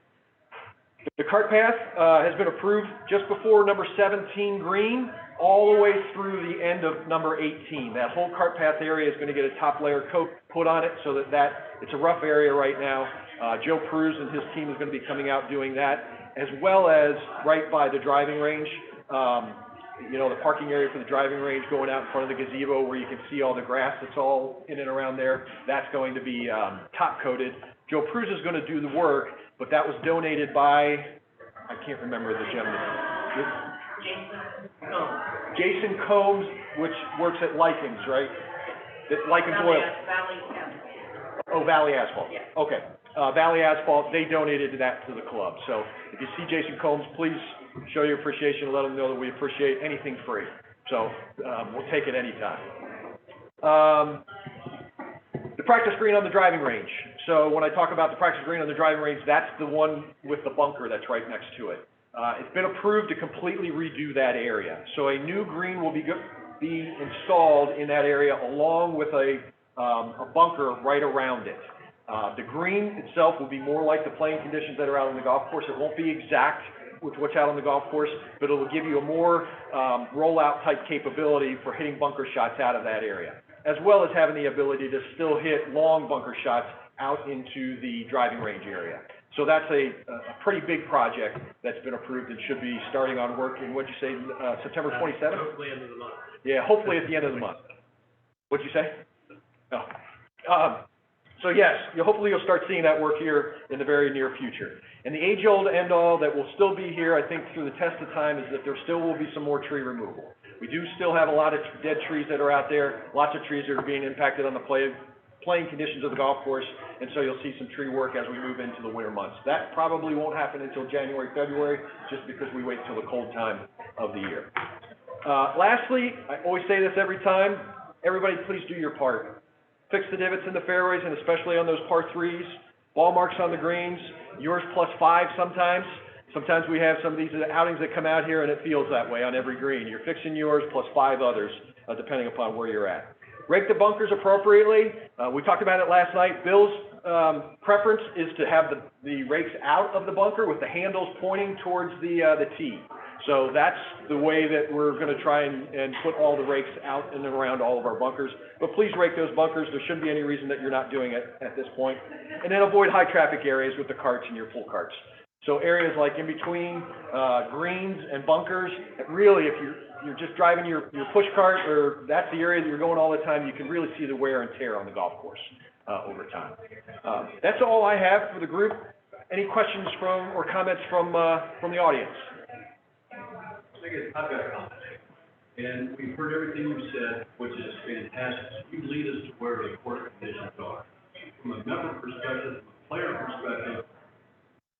The cart path has been approved just before number 17 green, all the way through the end of number 18. That whole cart path area is going to get a top layer coat put on it so that it's a rough area right now. Joe Pruz and his team is going to be coming out doing that, as well as right by the driving range. you know, the parking area for the driving range going out in front of the gazebo where you can see all the grass that's all in and around there, that's going to be, top coated. Joe Pruz is gonna do the work, but that was donated by, I can't remember the gentleman. Jason Combs, which works at Likens, right? Likens Oil. Oh, Valley Asphalt. Yeah. Okay. Valley Asphalt, they donated that to the club. So if you see Jason Combs, please show your appreciation and let him know that we appreciate anything free. So, we'll take it anytime. The practice green on the driving range. So when I talk about the practice green on the driving range, that's the one with the bunker that's right next to it. It's been approved to completely redo that area. So a new green will be installed in that area along with a bunker right around it. The green itself will be more like the playing conditions that are out on the golf course. It won't be exact with what's out on the golf course, but it will give you a more rollout type capability for hitting bunker shots out of that area, as well as having the ability to still hit long bunker shots out into the driving range area. So that's a pretty big project that's been approved and should be starting on work in, what'd you say, September 27th? Hopefully end of the month. Yeah, hopefully at the end of the month. What'd you say? Oh. So yes, hopefully you'll start seeing that work here in the very near future. And the age-old end-all that will still be here, I think, through the test of time is that there still will be some more tree removal. We do still have a lot of dead trees that are out there, lots of trees that are being impacted on the playing conditions of the golf course, and so you'll see some tree work as we move into the winter months. That probably won't happen until January, February, just because we wait till the cold time of the year. Lastly, I always say this every time, everybody please do your part. Fix the divots in the fairways, and especially on those par threes, ball marks on the greens, yours +5 sometimes. Sometimes we have some of these outings that come out here and it feels that way on every green. You're fixing yours +5 others, depending upon where you're at. Rake the bunkers appropriately. We talked about it last night. Bill's preference is to have the rakes out of the bunker with the handles pointing towards the tee. So that's the way that we're going to try and put all the rakes out and around all of our bunkers. But please rake those bunkers. There shouldn't be any reason that you're not doing it at this point. And then avoid high traffic areas with the carts and your pull carts. So areas like in between greens and bunkers, really if you're just driving your push cart, or that's the area that you're going all the time, you can really see the wear and tear on the golf course over time. That's all I have for the group. Any questions or comments from the audience? I've got a comment. And we've heard everything you've said, which is fantastic. You lead us to where the court conditions are. From a member perspective, from a player perspective,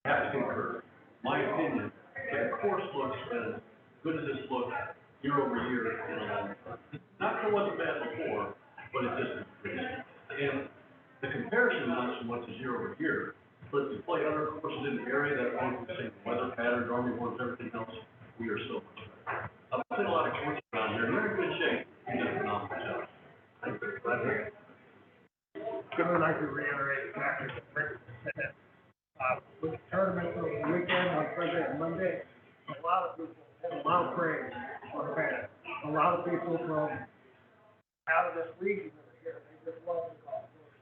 I have to concur. My opinion, if the course looks as good as this looks year over year in a long time. Not that it wasn't bad before, but it just increased. And the comparison not so much as year over year, but to play other courses in the area that aren't the same weather pattern, army wars, everything else, we are so much better. I've played a lot of courses around here, and they're in good shape. You did a phenomenal job. Thank you. I'd like to reiterate exactly what Rick said. With the tournament over the weekend on Sunday and Monday, a lot of people had a lot of praise on the band. A lot of people from out of this region over here, they just love the golf course.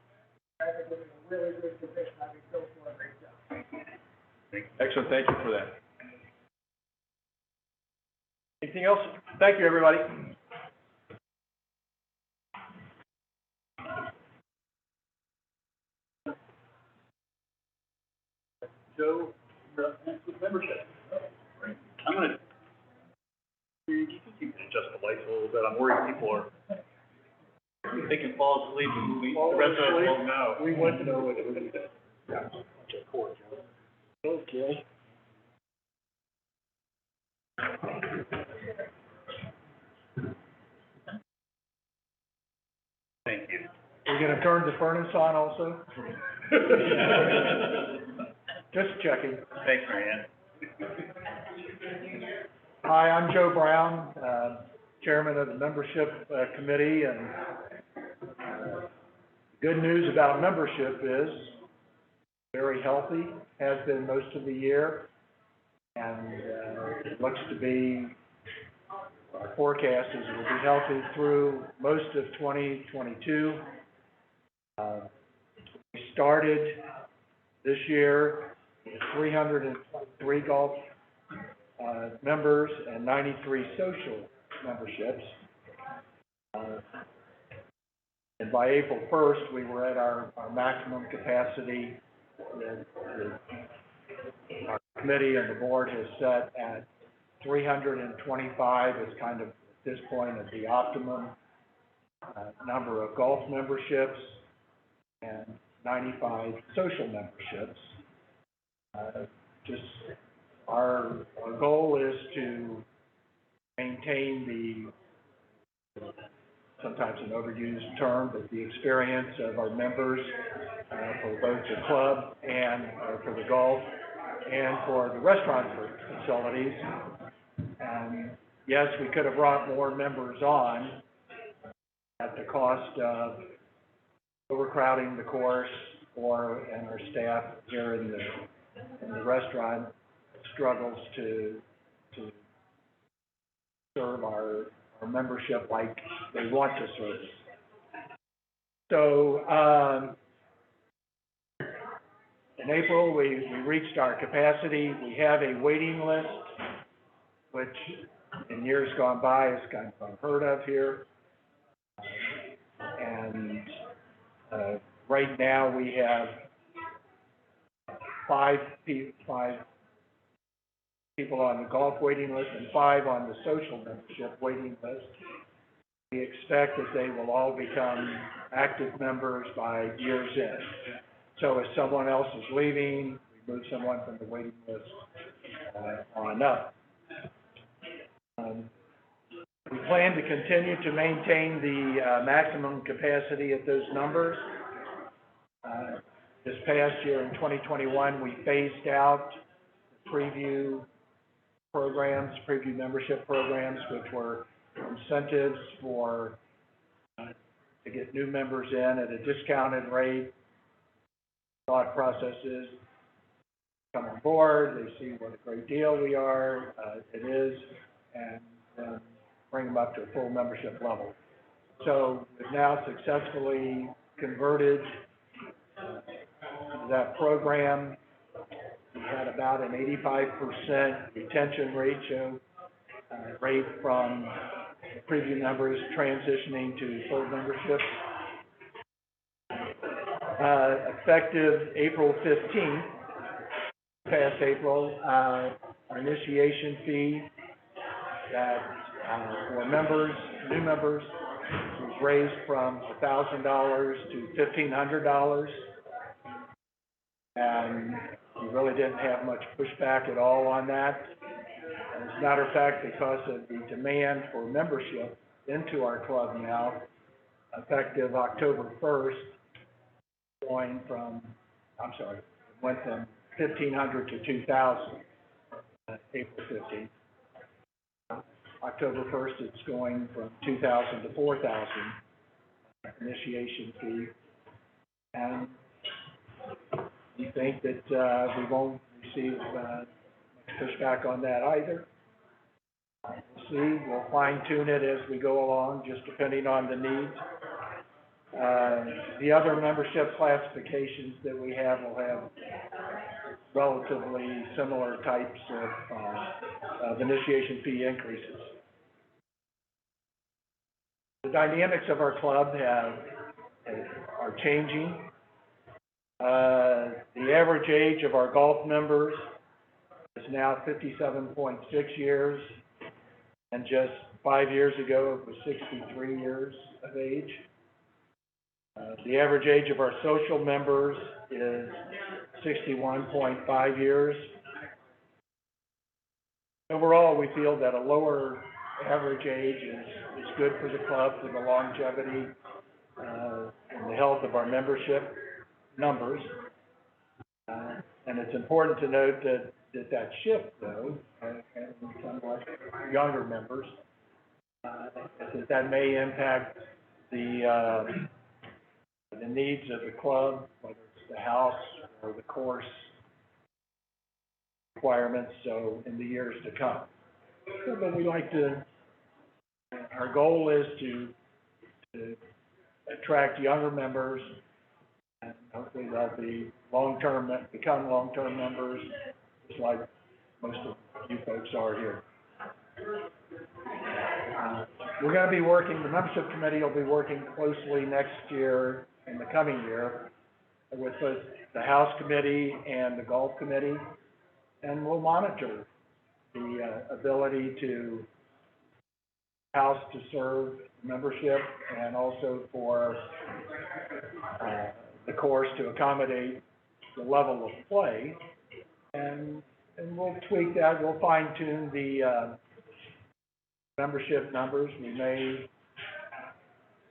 I think it's a really good condition. I think Phil's doing a great job. Excellent, thank you for that. Anything else? Thank you, everybody. Joe, next with membership. I'm gonna, you can adjust the lights a little bit. I'm worried people are, they can fall asleep and the rest of us won't know. We want to know what it was. Yeah. Okay. Thank you. We're gonna turn the furnace on also? Just checking. Thanks, Marianne. Hi, I'm Joe Brown, Chairman of the Membership Committee, and good news about membership is very healthy, has been most of the year, and it looks to be, our forecast is it will be healthy through most of 2022. We started this year with 323 golf members and 93 social memberships. And by April 1st, we were at our maximum capacity that our committee and the board has set at 325 is kind of, at this point, at the optimum number of golf memberships and 95 social memberships. Just our goal is to maintain sometimes an overused term, but the experience of our members for both the club and for the golf and for the restaurant facilities. Yes, we could have brought more members on at the cost of overcrowding the course and our staff here in the restaurant struggles to serve our membership like they want to serve. So, in April, we reached our capacity. We have a waiting list, which in years gone by is kind of unheard of here. And right now we have five people on the golf waiting list and 5 on the social membership waiting list. We expect that they will all become active members by year's end. So if someone else is leaving, we move someone from the waiting list on up. We plan to continue to maintain the maximum capacity at those numbers. This past year in 2021, we phased out the preview membership programs, which were incentives to get new members in at a discounted rate. Thought process is come on board, they see what a great deal it is, and bring them up to a full membership level. So we've now successfully converted that program. We had about an 85% retention rate from preview members transitioning to full membership. Effective April 15th, past April, our initiation fee that for new members, was raised from $1,000 to $1,500. And we really didn't have much pushback at all on that. As a matter of fact, because of the demand for membership into our club now, effective October 1st, went from $1,500 to $2,000, April 15th. October 1st, it's going from $2,000 to $4,000 initiation fee. And we think that we won't receive much pushback on that either. We'll see. We'll fine tune it as we go along, just depending on the needs. The other membership classifications that we have will have relatively similar types of initiation fee increases. The dynamics of our club are changing. The average age of our golf members is now 57.6 years, and just 5 years ago it was 63 years of age. The average age of our social members is 61.5 years. Overall, we feel that a lower average age is good for the club, for the longevity and the health of our membership numbers. And it's important to note that shift, though, and somewhat younger members, that may impact the needs of the club, whether it's the house or the course requirements, so in the years to come. But we like our goal is to attract younger members, and hopefully they'll become long-term members, just like most of you folks are here. We're gonna be working, the membership committee will be working closely next year, in the coming year, with both the House Committee and the Golf Committee, and we'll monitor the ability to House to serve membership and also for the course to accommodate the level of play. And we'll tweak that, we'll fine tune the membership numbers. We may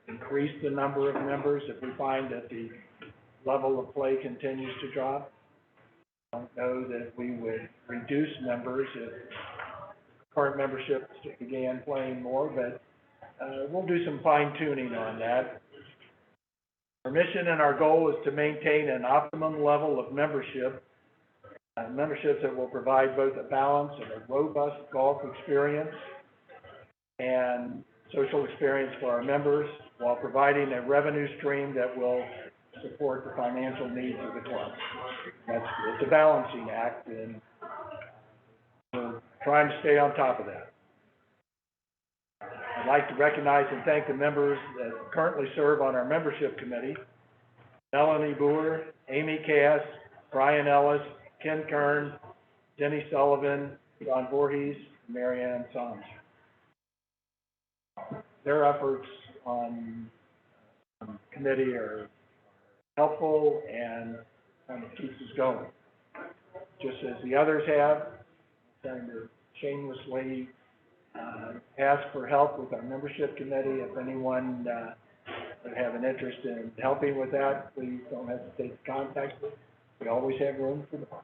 increase the number of members if we find that the level of play continues to drop. I don't know that we would reduce members if current membership began playing more, but we'll do some fine tuning on that. Our mission and our goal is to maintain an optimum level of memberships that will provide both a balance and a robust golf experience and social experience for our members, while providing a revenue stream that will support the financial needs of the club. It's a balancing act, and we're trying to stay on top of that. I'd like to recognize and thank the members that currently serve on our membership committee: Melanie Boer, Amy Cass, Brian Ellis, Ken Kern, Denny Sullivan, John Voorhees, and Mary Ann Soms. Their efforts on committee are helpful and kind of keeps us going. Just as the others have, trying to shamelessly ask for help with our membership committee. If anyone would have an interest in helping with that, please don't hesitate to contact us. We always have room for the fund.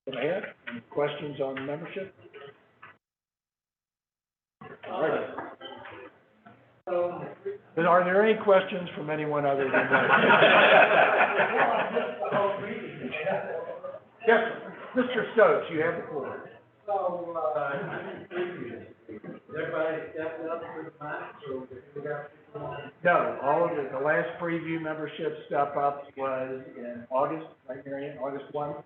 Any questions on membership? All right. But are there any questions from anyone other than that? Yes, Mr. Stokes, you have the floor. So, everybody stepped up for the match, so we got people on. No, all of the last preview membership step up was in August, right, Marion, August 1.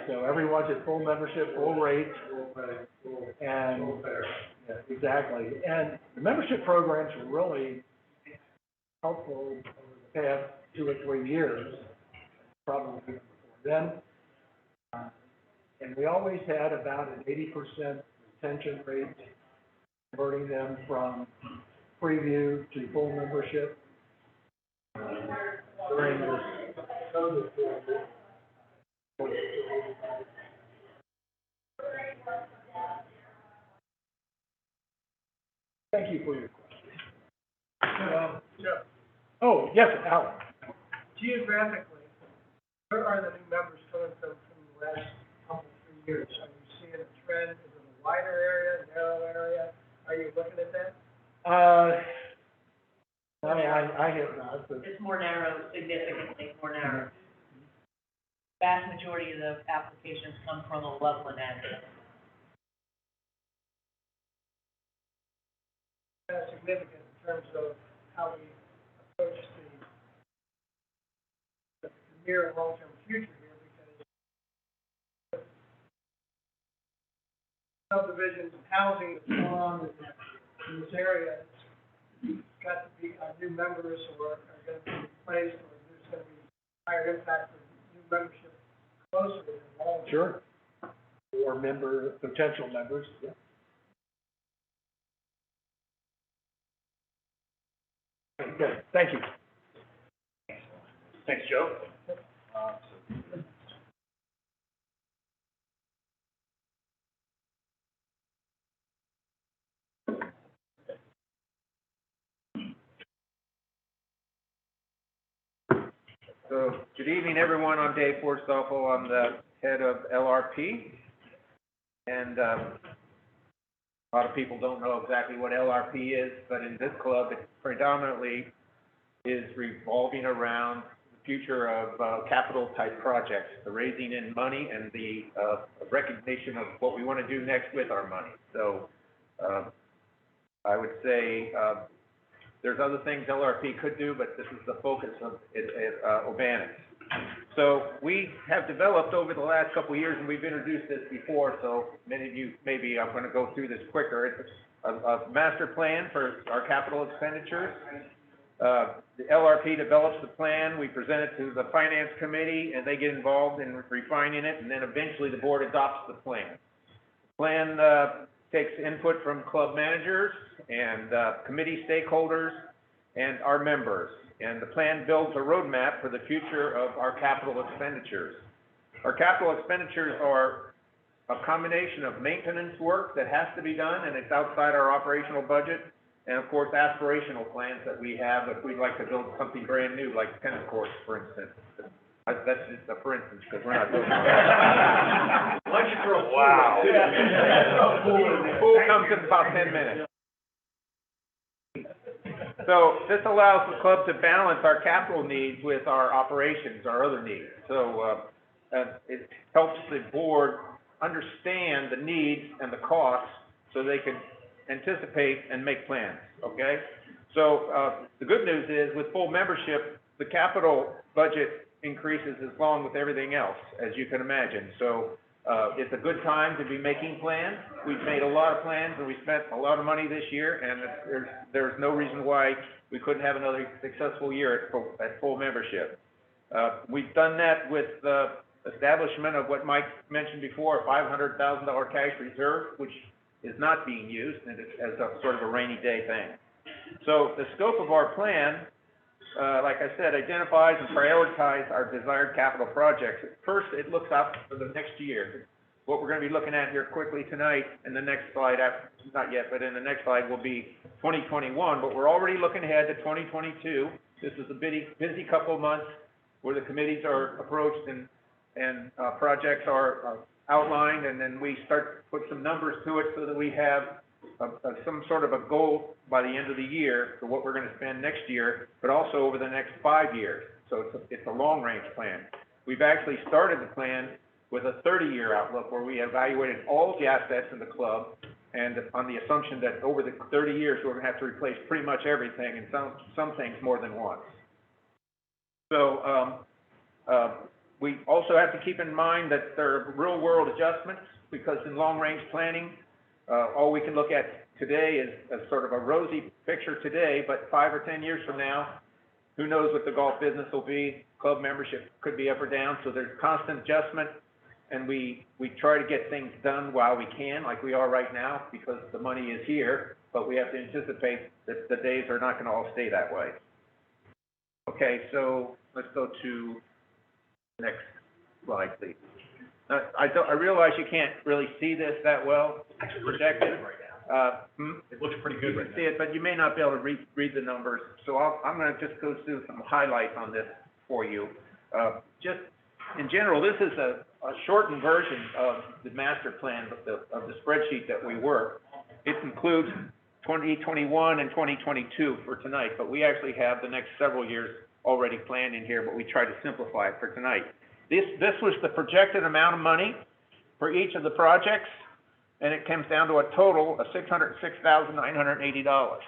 So everyone's at full membership, full rate, and, yeah, exactly. And the membership programs were really helpful over the past 2 or 3 years, probably before then. And we always had about an 80% retention rate, converting them from preview to full membership during this COVID period. Thank you for your question. Oh, yes, Alan. Geographically, where are the new members coming from the last couple, 3 years? Are you seeing a trend? Is it a wider area, narrow area? Are you looking at that? I have not, but. It's more narrow, significantly more narrow. Vast majority of the applications come from a Loveland address. Significant in terms of how we approach the near and long-term future here, because subdivisions, housing that's going on in this area, it's got to be, new members are going to be replaced, or there's going to be higher impact of new membership closer than long. Sure. Or potential members, yeah. Okay, thank you. Thanks, Joe. So, good evening, everyone. I'm Dave Forstoffel. I'm the head of LRP. And a lot of people don't know exactly what LRP is, but in this club, it predominantly is revolving around the future of capital-type projects, the raising in money and the recognition of what we want to do next with our money. So I would say there's other things LRP could do, but this is the focus of it at Urbanics. So we have developed over the last couple of years, and we've introduced this before, so many of you, maybe I'm gonna go through this quicker. It's a master plan for our capital expenditures. The LRP develops the plan, we present it to the finance committee, and they get involved in refining it, and then eventually the board adopts the plan. Plan, takes input from club managers and, committee stakeholders and our members. And the plan builds a roadmap for the future of our capital expenditures. Our capital expenditures are a combination of maintenance work that has to be done, and it's outside our operational budget, and of course, aspirational plans that we have if we'd like to build something brand new, like tennis courts, for instance. That's just a for instance, because we're not doing that. Why don't you throw a pool? Wow. Pool comes in about 10 minutes. So this allows the club to balance our capital needs with our operations, our other needs. So, it helps the board understand the needs and the costs so they can anticipate and make plans, okay? So, the good news is with full membership, the capital budget increases along with everything else, as you can imagine. So, it's a good time to be making plans. We've made a lot of plans and we spent a lot of money this year, and there's no reason why we couldn't have another successful year at full membership. We've done that with the establishment of what Mike mentioned before, a $500,000 cash reserve, which is not being used, and it's as a sort of a rainy day thing. So the scope of our plan, like I said, identifies and prioritizes our desired capital projects. First, it looks out for the next year. What we're going to be looking at here quickly tonight, and the next slide, not yet, but in the next slide will be 2021, but we're already looking ahead to 2022. This is a busy couple of months where the committees are approached and projects are outlined, and then we start to put some numbers to it so that we have some sort of a goal by the end of the year for what we're going to spend next year, but also over the next 5 years. So it's a long-range plan. We've actually started the plan with a 30-year outlook where we evaluated all the assets in the club, and on the assumption that over the 30 years, we're going to have to replace pretty much everything, and some things more than once. So we also have to keep in mind that there are real-world adjustments, because in long-range planning, all we can look at today is sort of a rosy picture today, but 5 or 10 years from now, who knows what the golf business will be. Club membership could be up or down, so there's constant adjustment, and we try to get things done while we can, like we are right now, because the money is here, but we have to anticipate that the days are not going to all stay that way. Okay, so let's go to the next slide, please. I realize you can't really see this that well. It's projected. It looks pretty good right You can see it, but you may not be able to read the numbers. So I'm going to just go through some highlights on this for you. Just in general, this is a shortened version of the master plan of the spreadsheet that we work. It includes 2021 and 2022 for tonight, but we actually have the next several years already planned in here, but we try to simplify it for tonight. This was the projected amount of money for each of the projects, and it comes down to a total of $606,980.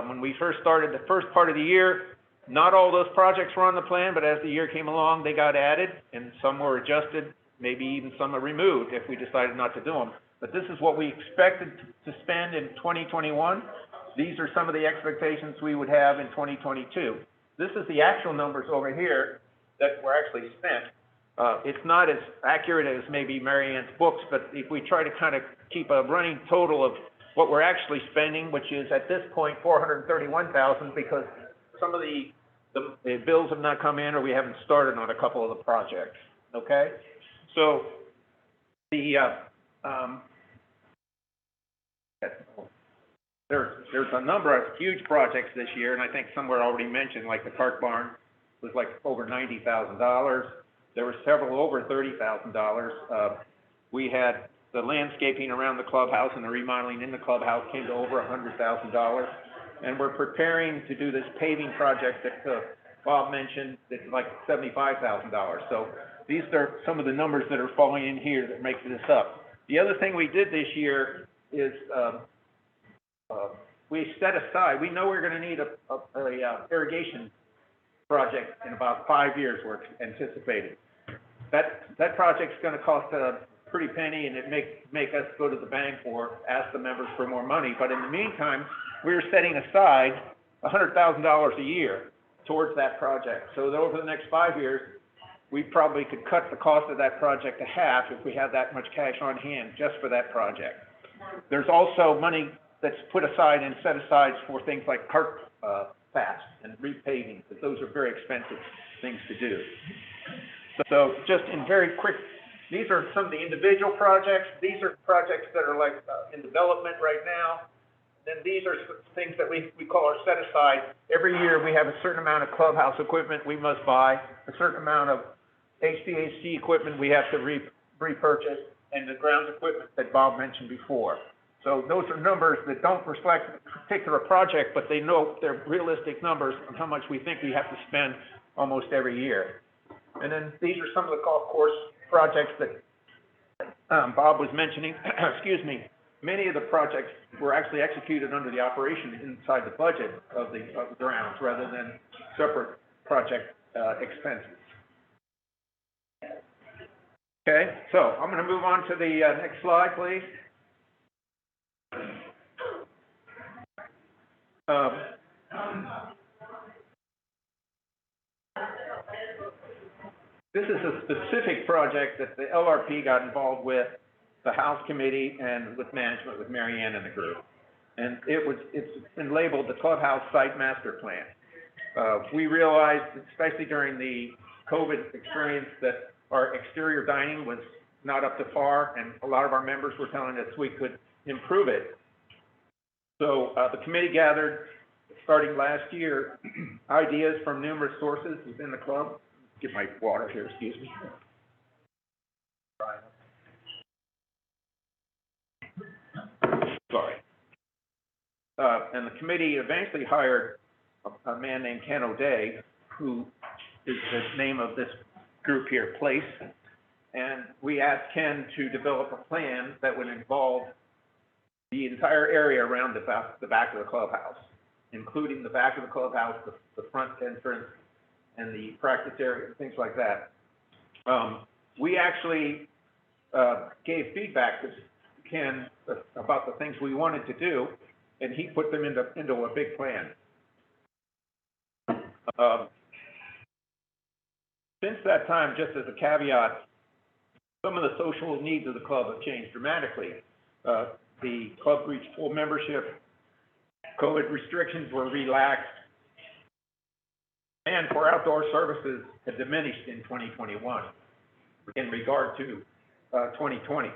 When we first started the first part of the year, not all those projects were on the plan, but as the year came along, they got added, and some were adjusted, maybe even some are removed if we decided not to do them. But this is what we expected to spend in 2021. These are some of the expectations we would have in 2022. This is the actual numbers over here that were actually spent. It's not as accurate as maybe Mary Ann's books, but if we try to kind of keep a running total of what we're actually spending, which is at this point $431,000, because some of the bills have not come in, or we haven't started on a couple of the projects. Okay, so there's a number of huge projects this year, and I think some were already mentioned, like the cart barn was like over $90,000. There were several over $30,000. We had the landscaping around the clubhouse and the remodeling in the clubhouse came to over $100,000. And we're preparing to do this paving project that Bob mentioned, that's like $75,000. So these are some of the numbers that are falling in here that make this up. The other thing we did this year is we set aside, we know we're going to need a irrigation project in about 5 years, we're anticipating. That project's gonna cost a pretty penny, and it make us go to the bank or ask the members for more money. But in the meantime, we're setting aside $100,000 a year towards that project. So that over the next 5 years, we probably could cut the cost of that project to half if we have that much cash on hand just for that project. There's also money that's put aside and set aside for things like cart paths and repaving, because those are very expensive things to do. So just in very quick, these are some of the individual projects. These are projects that are like in development right now. Then these are things that we call our set aside. Every year we have a certain amount of clubhouse equipment we must buy, a certain amount of HVAC equipment we have to repurchase, and the grounds equipment that Bob mentioned before. So those are numbers that don't reflect a particular project, but they know they're realistic numbers on how much we think we have to spend almost every year. And then these are some of the golf course projects that Bob was mentioning. Excuse me. Many of the projects were actually executed under the operation inside the budget of the grounds rather than separate project expenses. Okay, so I'm going to move on to the next slide, please. This is a specific project that the LRP got involved with, the House Committee, and with management, with Mary Ann and the group. And it's been labeled the Clubhouse Site Master Plan. We realized, especially during the COVID experience, that our exterior dining was not up to par, and a lot of our members were telling us we could improve it. So the committee gathered, starting last year, ideas from numerous sources within the club. Get my water here, excuse me. Sorry. And the committee eventually hired a man named Ken O'Day, who is the name of this group here, Place. And we asked Ken to develop a plan that would involve the entire area around the back of the clubhouse, including the back of the clubhouse, the front entrance, and the practice area, things like that. We actually gave feedback to Ken about the things we wanted to do, and he put them into a big plan. Since that time, just as a caveat, some of the social needs of the club have changed dramatically. The club reached full membership, COVID restrictions were relaxed, and for outdoor services had diminished in 2021 in regard to 2020.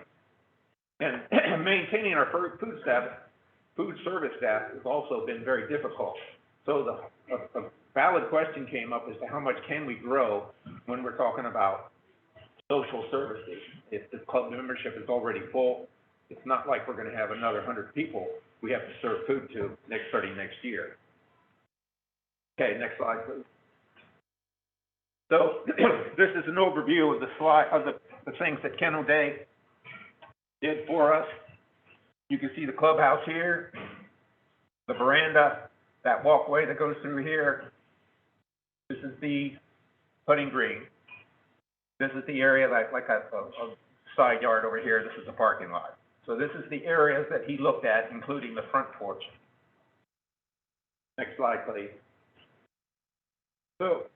And maintaining our food service staff has also been very difficult. So a valid question came up as to how much can we grow when we're talking about social services. If the club membership is already full, it's not like we're going to have another 100 people we have to serve food to starting next year. Okay, next slide, please. So this is an overview of the slide of the things that Ken O'Day did for us. You can see the clubhouse here, the veranda, that walkway that goes through here. This is the putting green. This is the area like a side yard over here. This is the parking lot. So this is the areas that he looked at, including the front porch. Next slide, please. So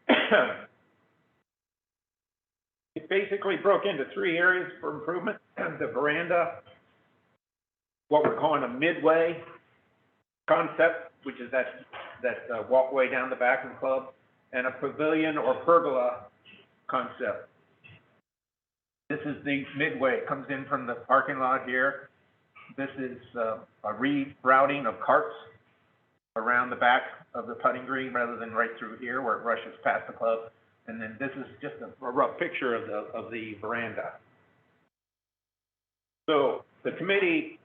it basically broke into 3 areas for improvement: the veranda, what we're calling a midway concept, which is that walkway down the back of the club, and a pavilion or pergola concept. This is the midway. It comes in from the parking lot here. This is a rerouting of carts around the back of the putting green rather than right through here where it rushes past the club. And then this is just a rough picture of the veranda. So the committee,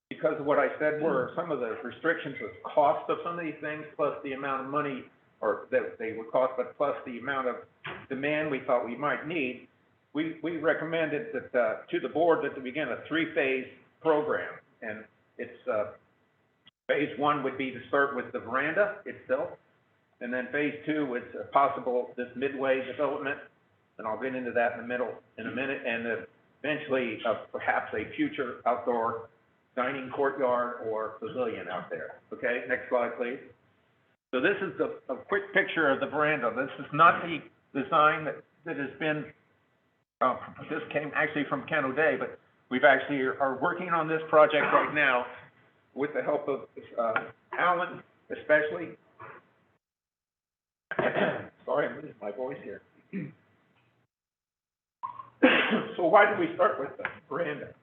because of what I said were some of the restrictions of cost of some of these things, plus the amount of money, or that they would cost, but plus the amount of demand we thought we might need, we recommended that to the board that we begin a 3-phase program. And it's phase 1 would be to start with the veranda itself. And then phase two, it's a possible, this midway development, and I'll get into that in a minute, and eventually, perhaps a future outdoor dining courtyard or pavilion out there. Okay, next slide, please. So this is a quick picture of the veranda. This is not the design that has been, this came actually from Ken O'Day, but we've actually are working on this project right now with the help of Alan, especially. Sorry, I'm losing my voice here. So why did we start with the veranda?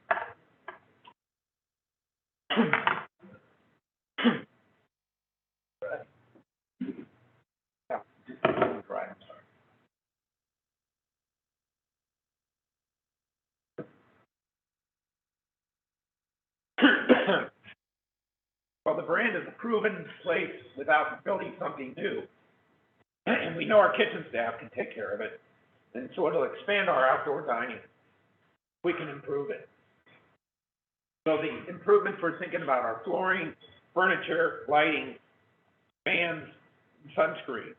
Well, the veranda is a proven place without building something new. And we know our kitchen staff can take care of it. And so it'll expand our outdoor dining. We can improve it. So the improvements we're thinking about are flooring, furniture, lighting, fans, and sunscreen.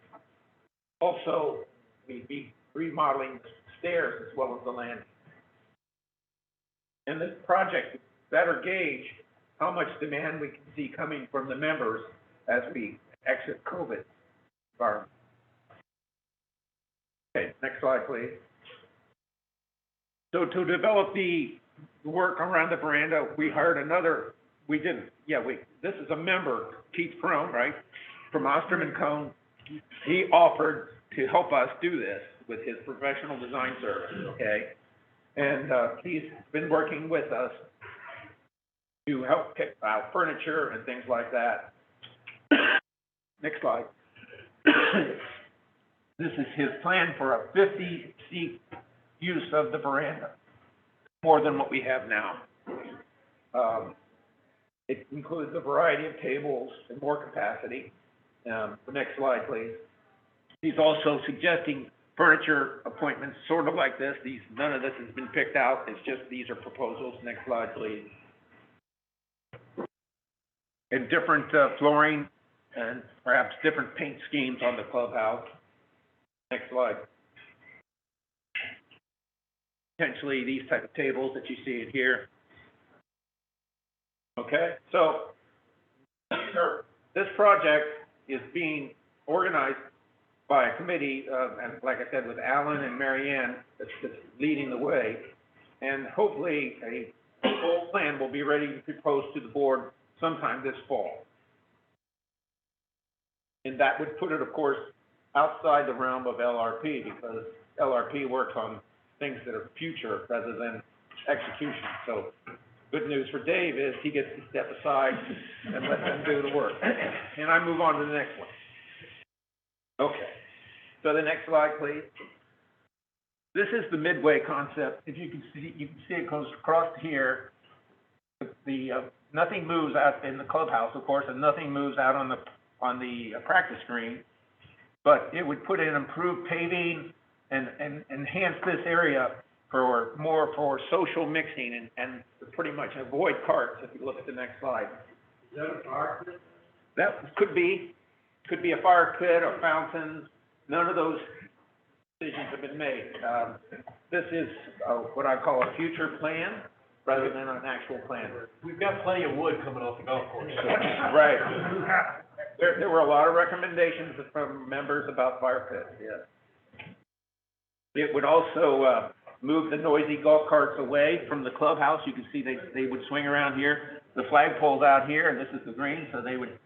Also, we'd be remodeling the stairs as well as the landing. And this project will better gauge how much demand we can see coming from the members as we exit COVID environment. Okay, next slide, please. So to develop the work around the veranda, we hired this is a member, Keith Crone, right, from Ostrom & Cone. He offered to help us do this with his professional design service, okay? And he's been working with us to help pick out furniture and things like that. Next slide. This is his plan for a 50-seat use of the veranda, more than what we have now. It includes a variety of tables and more capacity. The next slide, please. He's also suggesting furniture appointments sort of like this. None of this has been picked out. It's just these are proposals. Next slide, please. And different flooring and perhaps different paint schemes on the clubhouse. Next slide. Potentially these type of tables that you see in here. Okay, so this project is being organized by a committee, and like I said, with Alan and Marianne that's leading the way. And hopefully a full plan will be ready to propose to the board sometime this fall. And that would put it, of course, outside the realm of LRP, because LRP works on things that are future rather than execution. So good news for Dave is he gets to step aside and let them do the work. And I move on to the next one. Okay. So the next slide, please. This is the midway concept. If you can see it goes across here. Nothing moves out in the clubhouse, of course, and nothing moves out on the practice green. But it would put in improved paving and enhance this area for social mixing and pretty much avoid carts. If you look at the next slide. Is that a fire pit? That could be a fire pit or fountains. None of those decisions have been made. This is what I call a future plan rather than an actual plan. We've got plenty of wood coming off the golf course. Right. There were a lot of recommendations from members about fire pits, yes. It would also move the noisy golf carts away from the clubhouse. You can see they would swing around here. The flagpole's out here, and this is the green, so they would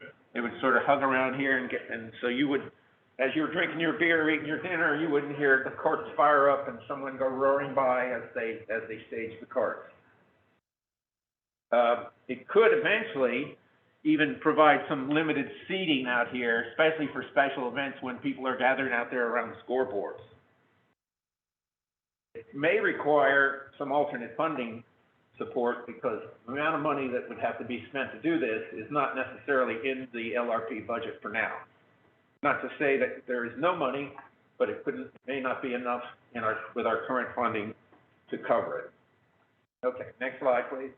sort of hug around here and so you would, as you were drinking your beer or eating your dinner, you wouldn't hear the carts fire up and someone go roaring by as they stage the carts. It could eventually even provide some limited seating out here, especially for special events when people are gathering out there around scoreboards. It may require some alternate funding support because the amount of money that would have to be spent to do this is not necessarily in the LRP budget for now. Not to say that there is no money, but it may not be enough with our current funding to cover it. Okay, next slide, please.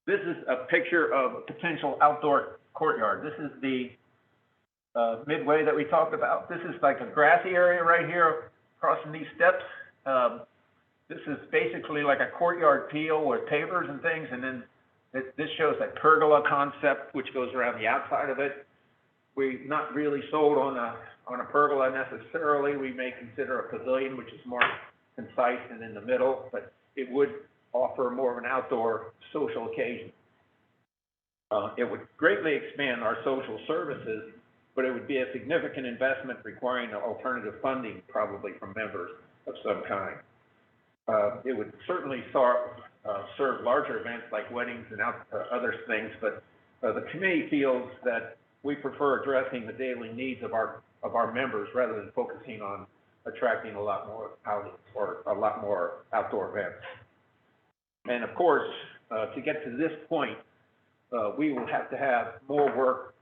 This is a picture of a potential outdoor courtyard. This is the midway that we talked about. This is like a grassy area right here crossing these steps. This is basically like a courtyard peel with pavers and things, and then this shows that pergola concept, which goes around the outside of it. We're not really sold on a pergola necessarily. We may consider a pavilion, which is more concise and in the middle, but it would offer more of an outdoor social occasion. It would greatly expand our social services, but it would be a significant investment requiring alternative funding, probably from members of some kind. It would certainly serve larger events like weddings and other things, but the committee feels that we prefer addressing the daily needs of our members rather than focusing on attracting a lot more outings or a lot more outdoor events. And of course, to get to this point, we will have to have more work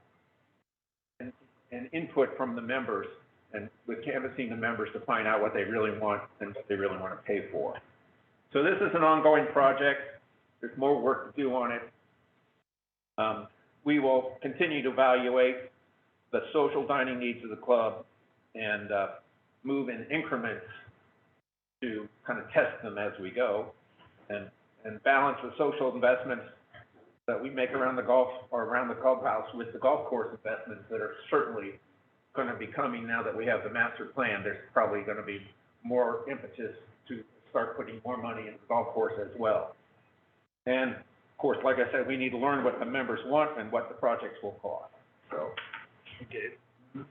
and input from the members, and with canvassing the members to find out what they really want and what they really want to pay for. So this is an ongoing project. There's more work to do on it. We will continue to evaluate the social dining needs of the club and move in increments to kind of test them as we go and balance the social investments that we make around the clubhouse with the golf course investments that are certainly going to be coming now that we have the master plan. There's probably going to be more impetus to start putting more money into the golf course as well. And of course, like I said, we need to learn what the members want and what the projects will cost. So, Okay,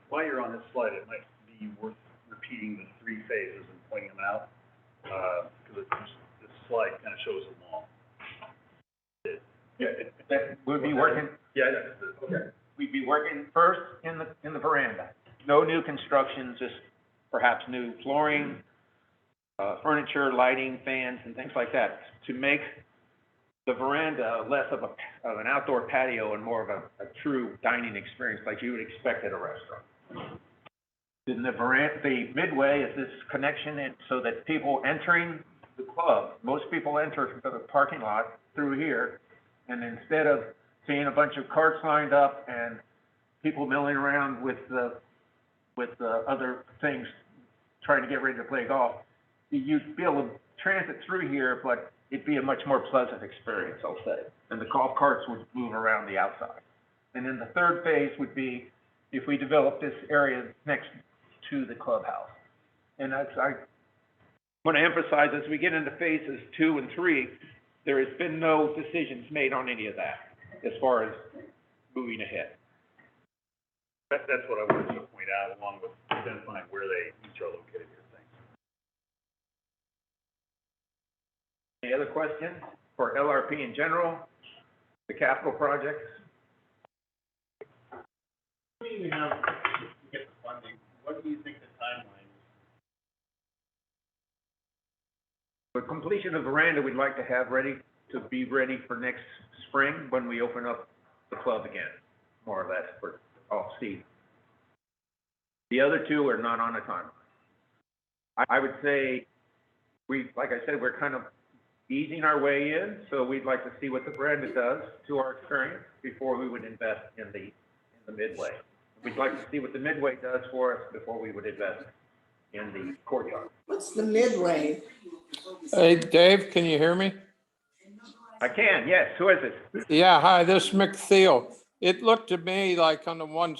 while you're on this slide, it might be worth repeating the three phases and pointing them out, because this slide kind of shows them all. yeah, that we'll be working. Yeah, okay. We'd be working first in the veranda. No new construction, just perhaps new flooring, furniture, lighting, fans, and things like that to make the veranda less of an outdoor patio and more of a true dining experience like you would expect at a restaurant. Then the midway is this connection so that people entering the club, most people enter the parking lot through here, and instead of seeing a bunch of carts lined up and people milling around with other things trying to get ready to play golf, you'd be able to transit through here, but it'd be a much more pleasant experience, I'll say. And the golf carts would move around the outside. And then the third phase would be if we develop this area next to the clubhouse. And I want to emphasize, as we get into phases 2 and 3, there has been no decisions made on any of that as far as moving ahead. That's what I wanted to point out, along with identifying where they each are located here. Thanks. Any other questions for LRP in general, the capital projects? What do you have to get the funding? What do you think the timeline is? The completion of the veranda we'd like to have be ready for next spring when we open up the club again, more or less, for off-season. The other two are not on a timeline. I would say, like I said, we're kind of easing our way in, so we'd like to see what the veranda does to our experience before we would invest in the midway. We'd like to see what the midway does for us before we would invest in the courtyard. What's the midway? Hey, Dave, can you hear me? I can, yes. Who is it? Yeah, hi, this is McTheil. It looked to me like on the one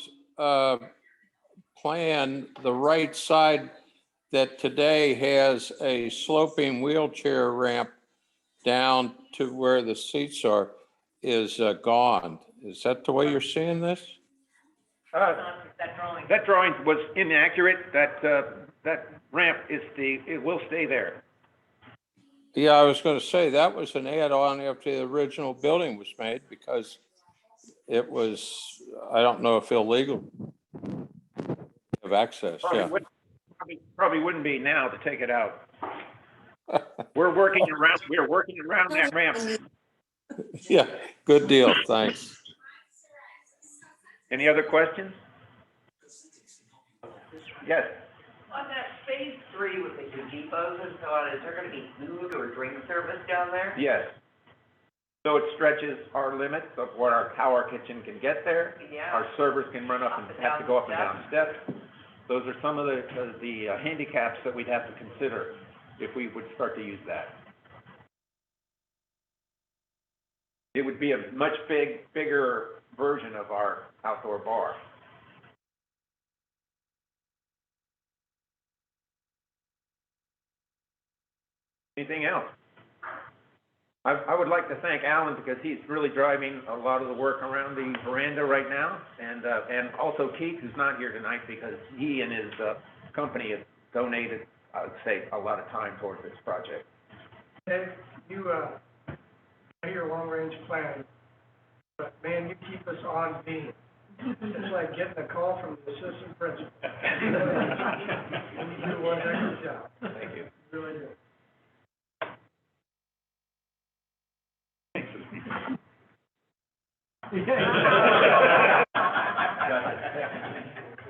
plan, the right side that today has a sloping wheelchair ramp down to where the seats are is gone. Is that the way you're seeing this? That drawing was inaccurate. That ramp it will stay there. Yeah, I was going to say that was an add-on after the original building was made because it was, I don't know if illegal of access, yeah. Probably wouldn't be now to take it out. We're working around that ramp. Yeah, good deal, thanks. Any other questions? Yes. On that phase 3 with the gazebos and so on, is there gonna be food or drink service down there? Yes. So it stretches our limits of what how our kitchen can get there. Yeah. Our servers can run up and have to go up and down steps. Those are some of the handicaps that we'd have to consider if we would start to use that. It would be a much bigger version of our outdoor bar. Anything else? I would like to thank Alan because he's really driving a lot of the work around the veranda right now, and also Keith, who's not here tonight because he and his company have donated, I would say, a lot of time towards this project. Dave, you, I hear long-range plan, but man, you keep us on beam. It's like getting a call from the assistant principal. And you do one heck of a job. Thank you. You really do.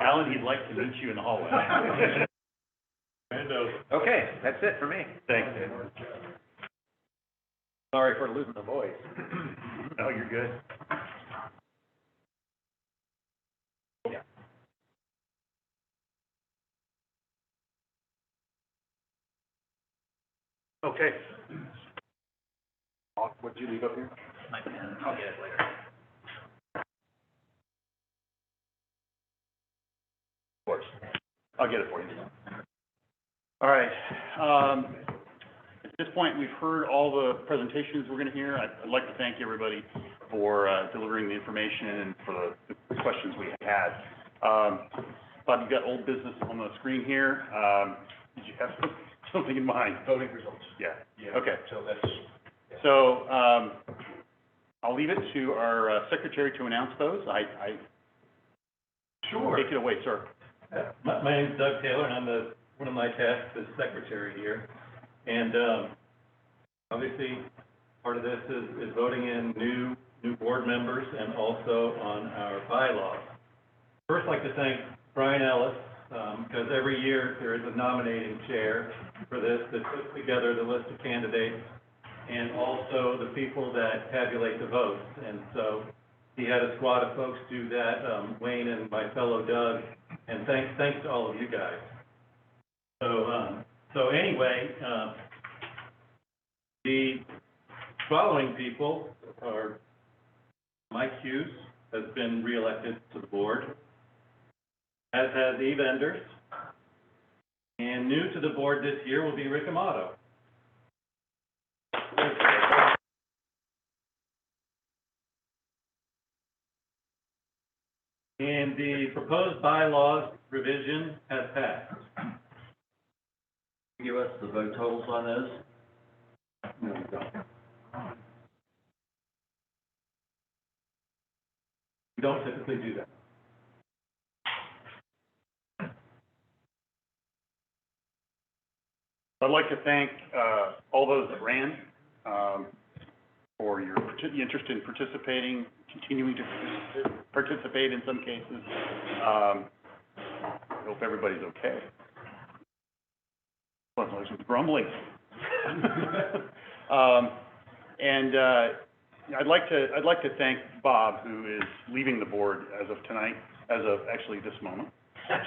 Alan, he'd like to meet you in the hallway. Okay, that's it for me. Thanks, Dave. Sorry for losing the voice. No, you're good. Okay. What'd you leave up here? My pen, I'll get it later. Of course. I'll get it for you. All right. At this point, we've heard all the presentations we're going to hear. I'd like to thank everybody for delivering the information and for the questions we had. Bob, you've got old business on the screen here. Did you have something in mind? Voting results. Yeah. Yeah. Okay. So that's. So, I'll leave it to our secretary to announce those. Sure. Take it away, sir. My name's Doug Taylor, and I'm one of my tasks as secretary here. And, obviously, part of this is voting in new board members and also on our bylaws. First, I'd like to thank Brian Ellis, because every year there is a nominating chair for this that puts together the list of candidates and also the people that tabulate the votes. And so he had a squad of folks do that, Wayne and my fellow Doug, and thanks to all of you guys. So anyway, the following people are Mike Hughes has been reelected to the board, as has Eve Enders, and new to the board this year will be Rick Amato. And the proposed bylaws revision has passed. Give us the vote totals on those? No, we don't. We don't typically do that. I'd like to thank all those that ran for your interest in participating, continuing to participate in some cases. I hope everybody's okay. Well, there's some grumbling. And I'd like to thank Bob, who is leaving the board as of tonight, as of actually this moment. He's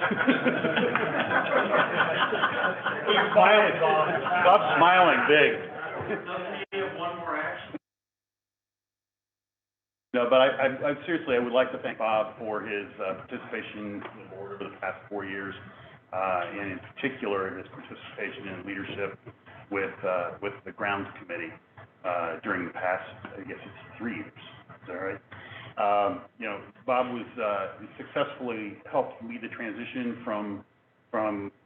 smiling, Bob. Stop smiling big. One more action. No, but I seriously, I would like to thank Bob for his participation in the board over the past 4 years, and in particular, his participation in leadership with the grounds committee during the past, I guess it's 3 years. Is that right? You know, Bob was successfully helped lead the transition from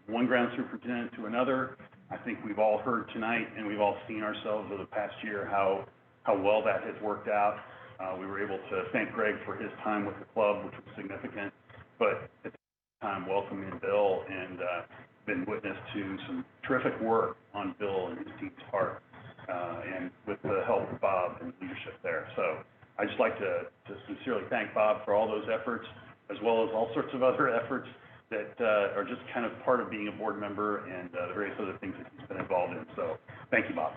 one ground superintendent to another. I think we've all heard tonight, and we've all seen ourselves over the past year how well that has worked out. We were able to thank Greg for his time with the club, which was significant, but at the same time welcoming Bill and been witness to some terrific work on Bill and his team's part, and with the help of Bob and leadership there. So I'd just like to sincerely thank Bob for all those efforts, as well as all sorts of other efforts that are just kind of part of being a board member and the various other things that he's been involved in. So thank you, Bob.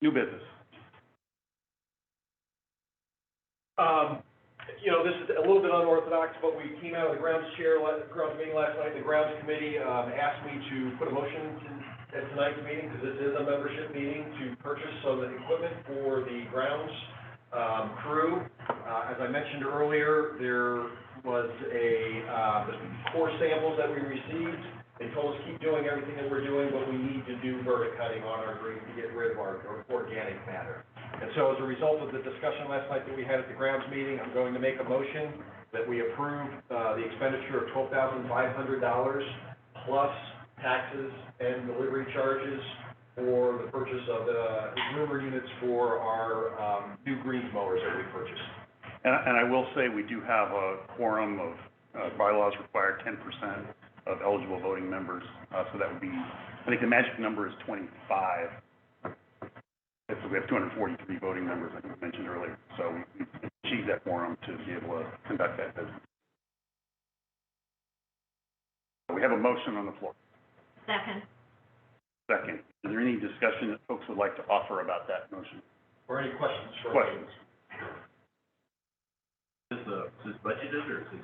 New business. You know, this is a little bit unorthodox, but we came out of the grounds meeting last night. The grounds committee, asked me to put a motion at tonight's meeting, because this is a membership meeting, to purchase some equipment for the grounds, crew. As I mentioned earlier, there was the core samples that we received. They told us keep doing everything that we're doing, but we need to do verticutting on our greens to get rid of our organic matter. And so as a result of the discussion last night that we had at the grounds meeting, I'm going to make a motion that we approve the expenditure of $12,500 plus taxes and delivery charges for the purchase of the groomer units for our new greens mowers that we purchased. And I will say, we do have a quorum of, bylaws require 10% of eligible voting members, so that would be, I think the magic number is 25. So we have 243 voting members, I think I mentioned earlier, so we achieved that quorum to be able to conduct that business. We have a motion on the floor. Second. Second. Is there any discussion that folks would like to offer about that motion? Or any questions for Questions? Is this budgeted, or is this,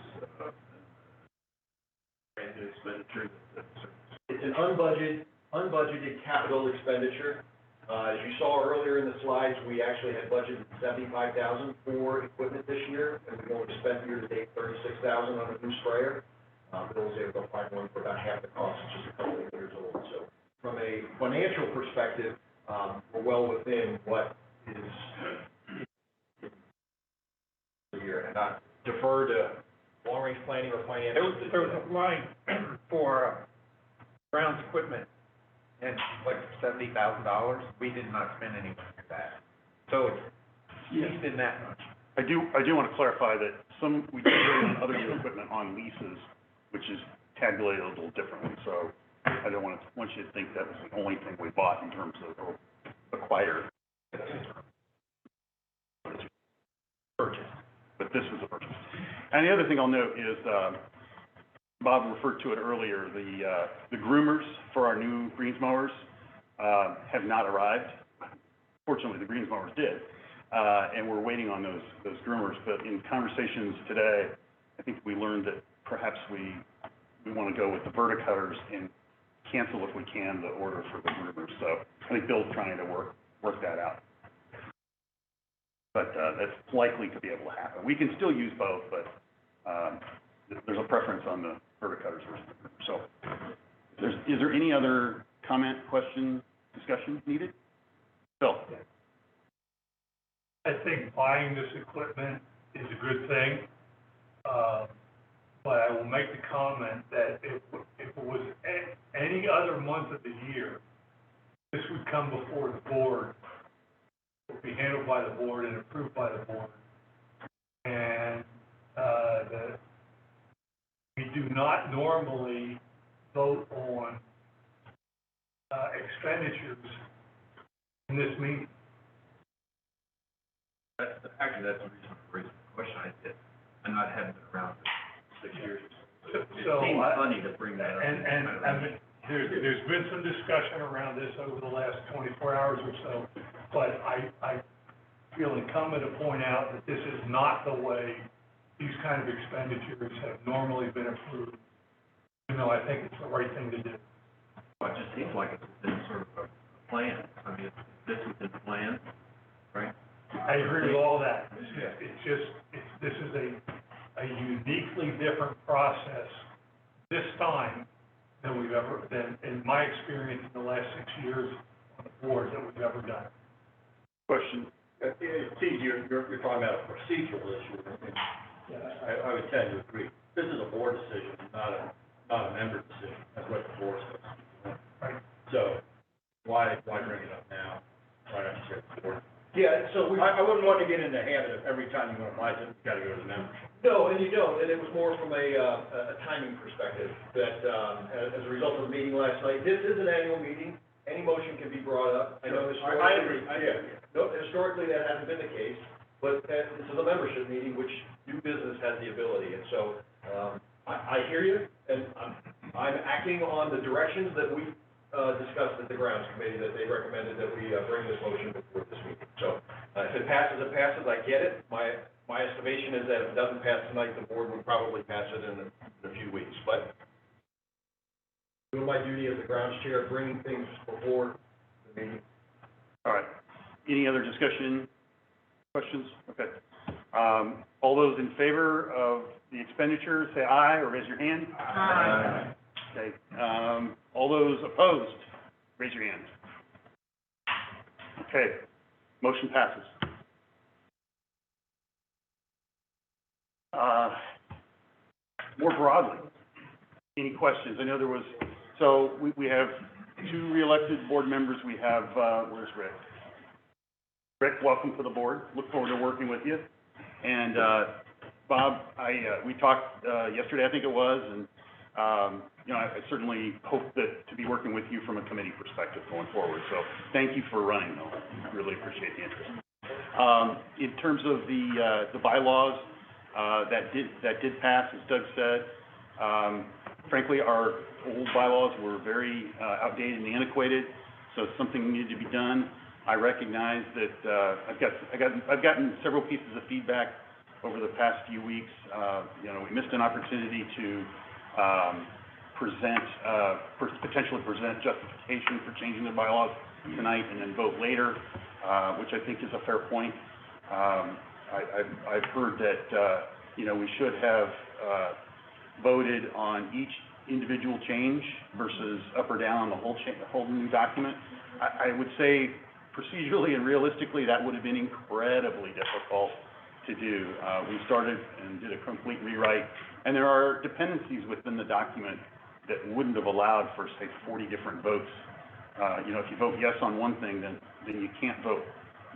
brand new expenditure? It's an unbudgeted capital expenditure. As you saw earlier in the slides, we actually had budgeted $75,000 for equipment this year, and we've only spent year-to-date $36,000 on a new sprayer. Bill was able to find one for about half the cost, it's just a couple of years old. So from a financial perspective, we're well within what is the year, and not defer to long-range planning or finance. There was a line for, grounds equipment, And like $70,000, we did not spend any money for that. So it's at least in that much. I do want to clarify that we do other new equipment on leases, which is tabulated a little differently, so I don't want you to think that was the only thing we bought in terms of acquired. Purchase, but this was a purchase. And the other thing I'll note is, Bob referred to it earlier, the groomers for our new greens mowers, have not arrived. Fortunately, the greens mowers did, and we're waiting on those groomers, but in conversations today, I think we learned that perhaps we want to go with the verticutters and cancel, if we can, the order for the groomers. So I think Bill's trying to work that out. But that's likely to be able to happen. We can still use both, but there's a preference on the verticutters versus the groomers. So is there any other comment, question, discussion needed? Bill? I think buying this equipment is a good thing, but I will make the comment that if it was any other month of the year, this would come before the board, would be handled by the board and approved by the board. And we do not normally vote on expenditures in this meeting. Actually, that's the reason for raising the question. I'm not having been around for 6 years. It seems funny to bring that up. And there's been some discussion around this over the last 24 hours or so, but I feel incumbent to point out that this is not the way these kind of expenditures have normally been approved, even though I think it's the right thing to do. Well, it just seems like it's been sort of a plan. I mean, this has been planned, right? I agree with all that. This is a uniquely different process this time than in my experience in the last 6 years on the board, that we've ever done. Question? It's easier, you're talking about a procedural issue, and I would tend to agree. This is a board decision, not a member decision. That's what the board says. Right. So why bring it up now? Why not just get the board? Yeah, so I wouldn't want to get in the habit of every time you want to buy something, you gotta go to the membership. No, and you don't, and it was more from a timing perspective, that, as a result of the meeting last night, this is an annual meeting, any motion can be brought up. I know historically. I agree, No, historically, that hasn't been the case, but this is a membership meeting, which new business has the ability, and so, I hear you, and I'm acting on the directions that we discussed at the grounds committee that they recommended that we, bring this motion before this meeting. So, if it passes, it passes, I get it. My estimation is that if it doesn't pass tonight, the board would probably pass it in a few weeks, but doing my duty as the grounds chair, bringing things before the meeting. All right. Any other discussion, questions? Okay. All those in favor of the expenditure, say aye or raise your hand. Aye. Okay. All those opposed, raise your hand. Okay. Motion passes. More broadly, any questions? I know there was, so we have 2 re-elected board members. We have, where's Rick? Rick, welcome to the board. Look forward to working with you. And, Bob, we talked, yesterday, I think it was, and, you know, I certainly hope that to be working with you from a committee perspective going forward. So thank you for running, though. I really appreciate the interest. In terms of the bylaws, that did pass, as Doug said. Frankly, our old bylaws were very outdated and antiquated, so something needed to be done. I recognize that I've gotten several pieces of feedback over the past few weeks. You know, we missed an opportunity to potentially present justification for changing the bylaws tonight and then vote later, which I think is a fair point. I've heard that you know, we should have voted on each individual change versus up or down on the whole new document. I would say procedurally and realistically, that would have been incredibly difficult to do. We started and did a complete rewrite, and there are dependencies within the document that wouldn't have allowed for, say, 40 different votes. You know, if you vote yes on one thing, then you can't vote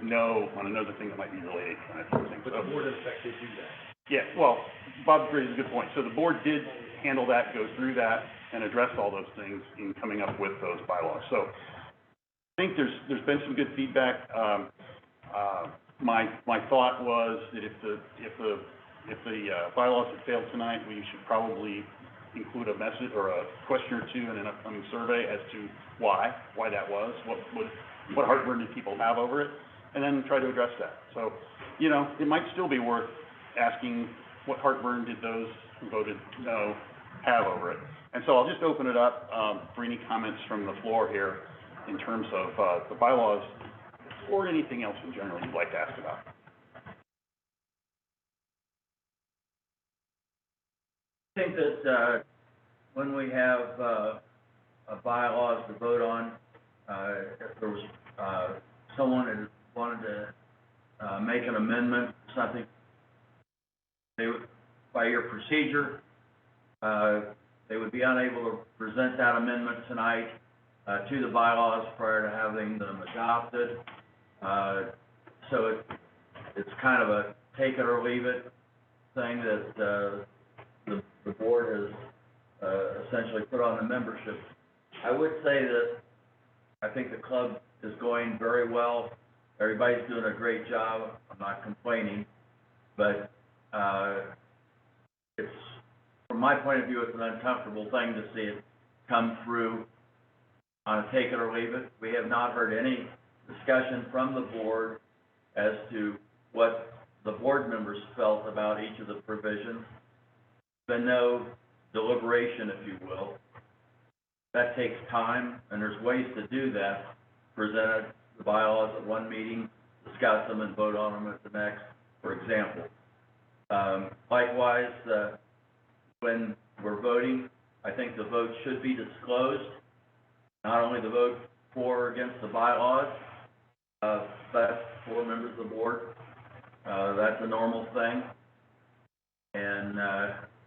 no on another thing that might be related to that sort of thing. But the board in effect did do that. Yeah, well, Bob raises a good point. So the board did handle that, go through that, and address all those things in coming up with those bylaws. So I think there's been some good feedback. My thought was that if the bylaws had failed tonight, we should probably include a message or a question or two in an upcoming survey as to why that was, what heartburn did people have over it, and then try to address that. So, you know, it might still be worth asking what heartburn did those who voted no have over it. And so I'll just open it up for any comments from the floor here in terms of the bylaws or anything else in general you'd like to ask about. I think that, when we have, bylaws to vote on, if there was, someone that wanted to, make an amendment, or something, they would, by your procedure, they would be unable to present that amendment tonight, to the bylaws prior to having them adopted. So it's kind of a take it or leave it thing that, the board has, essentially put on the membership. I would say that I think the club is going very well. Everybody's doing a great job. I'm not complaining, but, it's, from my point of view, it's an uncomfortable thing to see it come through on a take it or leave it. We have not heard any discussion from the board as to what the board members felt about each of the provisions. Been no deliberation, if you will. That takes time, and there's ways to do that. Present the bylaws at one meeting, discuss them, and vote on them at the next, for example. Likewise, when we're voting, I think the vote should be disclosed. Not only the vote for or against the bylaws, but for members of the board. That's a normal thing. And,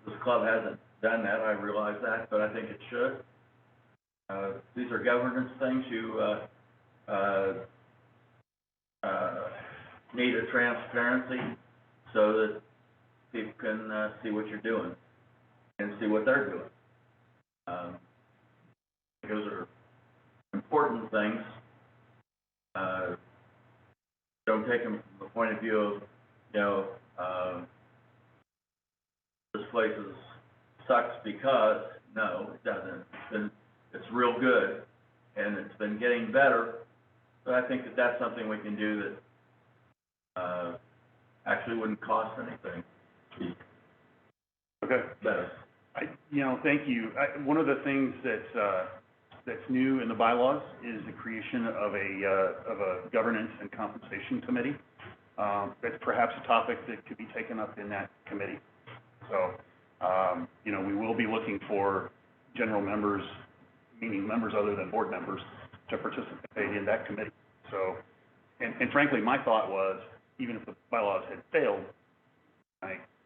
this club hasn't done that, I realize that, but I think it should. These are governance things. You, need a transparency so that people can, see what you're doing and see what they're doing. Those are important things. Don't take them from the point of view of, you know, this place sucks because, no, it doesn't. It's real good, and it's been getting better. So I think that that's something we can do that, actually wouldn't cost anything. Okay. Better. Thank you. One of the things that's new in the bylaws is the creation of a governance and compensation committee. That's perhaps a topic that could be taken up in that committee. So, we will be looking for general members, meaning members other than board members, to participate in that committee. So, and frankly, my thought was, even if the bylaws had failed,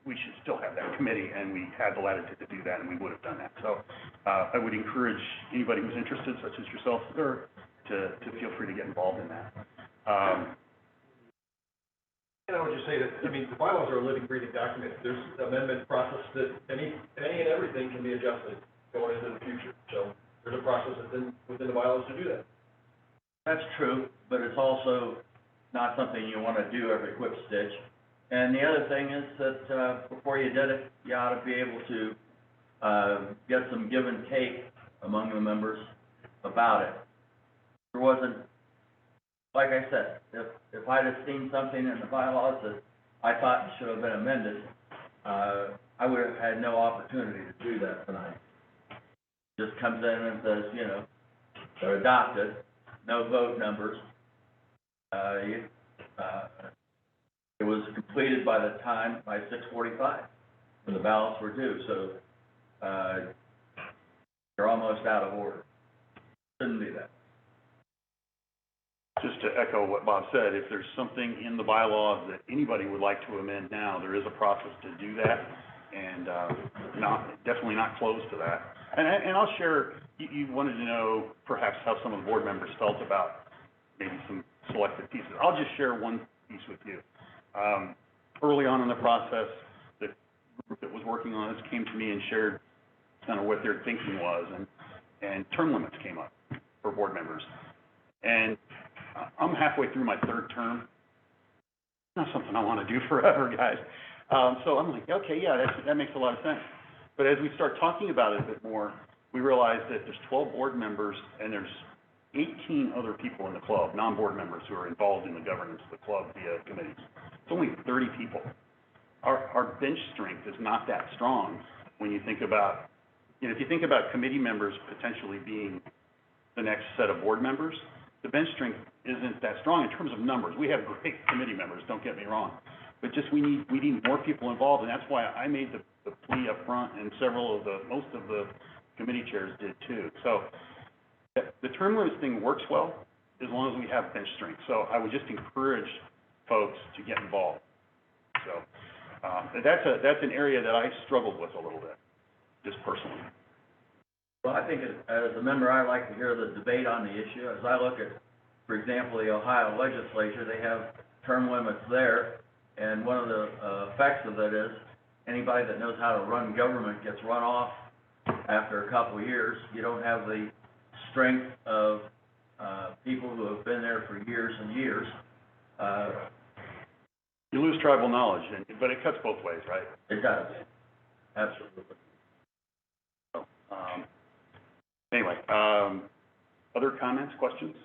we should still have that committee, and we had the latitude to do that, and we would have done that. So, I would encourage anybody who's interested, such as yourself, sir, to feel free to get involved in that. And I would just say that, the bylaws are a living, breathing document. There's amendment process that any and everything can be adjusted going into the future. So there's a process within the bylaws to do that. That's true, but it's also not something you want to do every quick stitch. And the other thing is that, before you did it, you ought to be able to, get some give and take among the members about it. There wasn't, like I said, if I'd have seen something in the bylaws that I thought should have been amended, I would have had no opportunity to do that tonight. Just comes in and says, they're adopted, no vote numbers. It was completed by 6:45, when the ballots were due, so, you're almost out of order. Shouldn't be that. Just to echo what Bob said, if there's something in the bylaws that anybody would like to amend now, there is a process to do that, and definitely not closed to that. And I'll share, you wanted to know perhaps how some of the board members felt about maybe some selected pieces. I'll just share one piece with you. Early on in the process, the group that was working on this came to me and shared kind of what their thinking was, and term limits came up for board members. And I'm halfway through my third term. Not something I want to do forever, guys. So I'm like, okay, yeah, that makes a lot of sense. But as we start talking about it a bit more, we realize that there's 12 board members and there's 18 other people in the club, non-board members, who are involved in the governance of the club via committees. It's only 30 people. Our bench strength is not that strong when you think about, if you think about committee members potentially being the next set of board members, the bench strength isn't that strong in terms of numbers. We have great committee members, don't get me wrong, but just we need more people involved, and that's why I made the plea up front, and most of the committee chairs did too. So the term limits thing works well as long as we have bench strength. So I would just encourage folks to get involved. So that's an area that I struggled with a little bit, just personally. Well, I think as a member, I like to hear the debate on the issue. As I look at, for example, the Ohio legislature, they have term limits there, and one of the effects of that is anybody that knows how to run government gets run off after a couple of years. You don't have the strength of people who have been there for years and years. You lose tribal knowledge, but it cuts both ways, right? It does, absolutely. So, anyway, other comments, questions?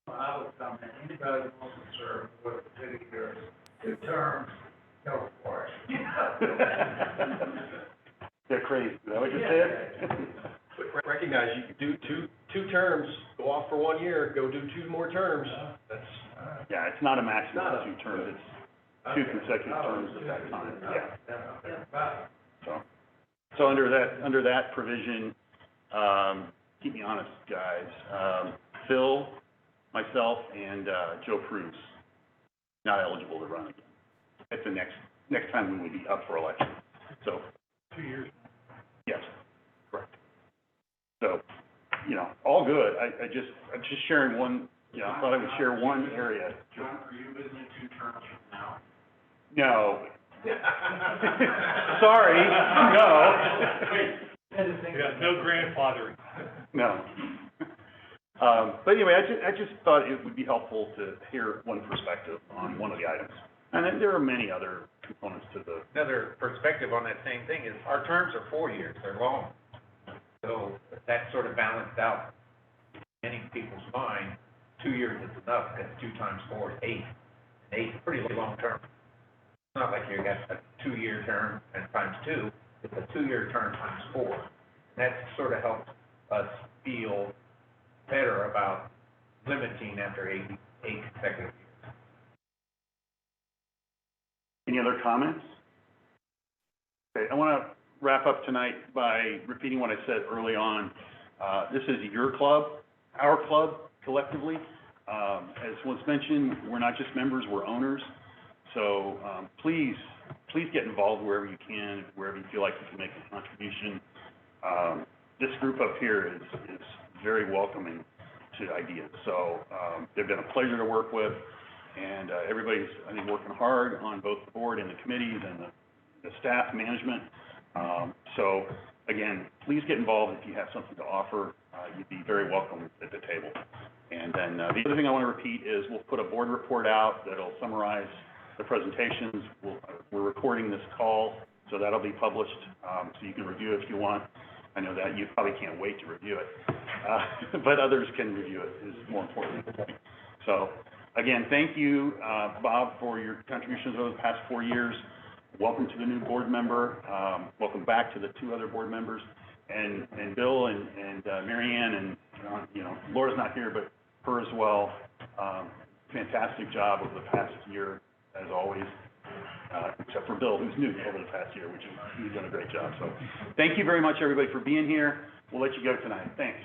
I would comment, anybody who wants to serve for 2 years, 2 terms, go for it. They're crazy, is that what you said? Recognize you can do two terms, go off for 1 year, go do 2 more terms. That's. Yeah, it's not a maximum of 2 terms, it's 2 consecutive terms at that time, yeah. So under that provision, keep me honest, guys, Phil, myself, and Joe Cruz, not eligible to run again. At the next time we would be up for election. So 2 years. yes, correct. So, all good. I'm just sharing one. I thought I would share one area. John, are you visiting 2 terms from now? No. Sorry, no. Yeah, no grandfathering. No. But anyway, I just thought it would be helpful to hear one perspective on one of the items. And then there are many other components to the. Another perspective on that same thing is our terms are 4 years, they're long. So that sort of balanced out in many people's mind, 2 years is enough, because 2 times 4 is 8. And 8 is pretty long term. It's not like you got a 2-year term and times 2, it's a 2-year term times 4. That sort of helped us feel better about limiting after 8 consecutive years. Any other comments? Okay, I want to wrap up tonight by repeating what I said early on. This is your club, our club collectively. As was mentioned, we're not just members, we're owners. So please get involved wherever you can, wherever you feel like you can make a contribution. This group up here is very welcoming to ideas. So they've been a pleasure to work with, and everybody's, I think, working hard on both the board and the committees and the staff management. So again, please get involved if you have something to offer. You'd be very welcome at the table. And then the other thing I want to repeat is we'll put a board report out that'll summarize the presentations. We're recording this call, so that'll be published, so you can review it if you want. I know that you probably can't wait to review it, but others can review it, is more important. So again, thank you, Bob, for your contributions over the past 4 years. Welcome to the new board member. Welcome back to the 2 other board members, and Bill and Mary Ann, and Laura's not here, but her as well. Fantastic job over the past year, as always, except for Bill, who's new over the past year, he's done a great job. So thank you very much, everybody, for being here. We'll let you go tonight. Thanks.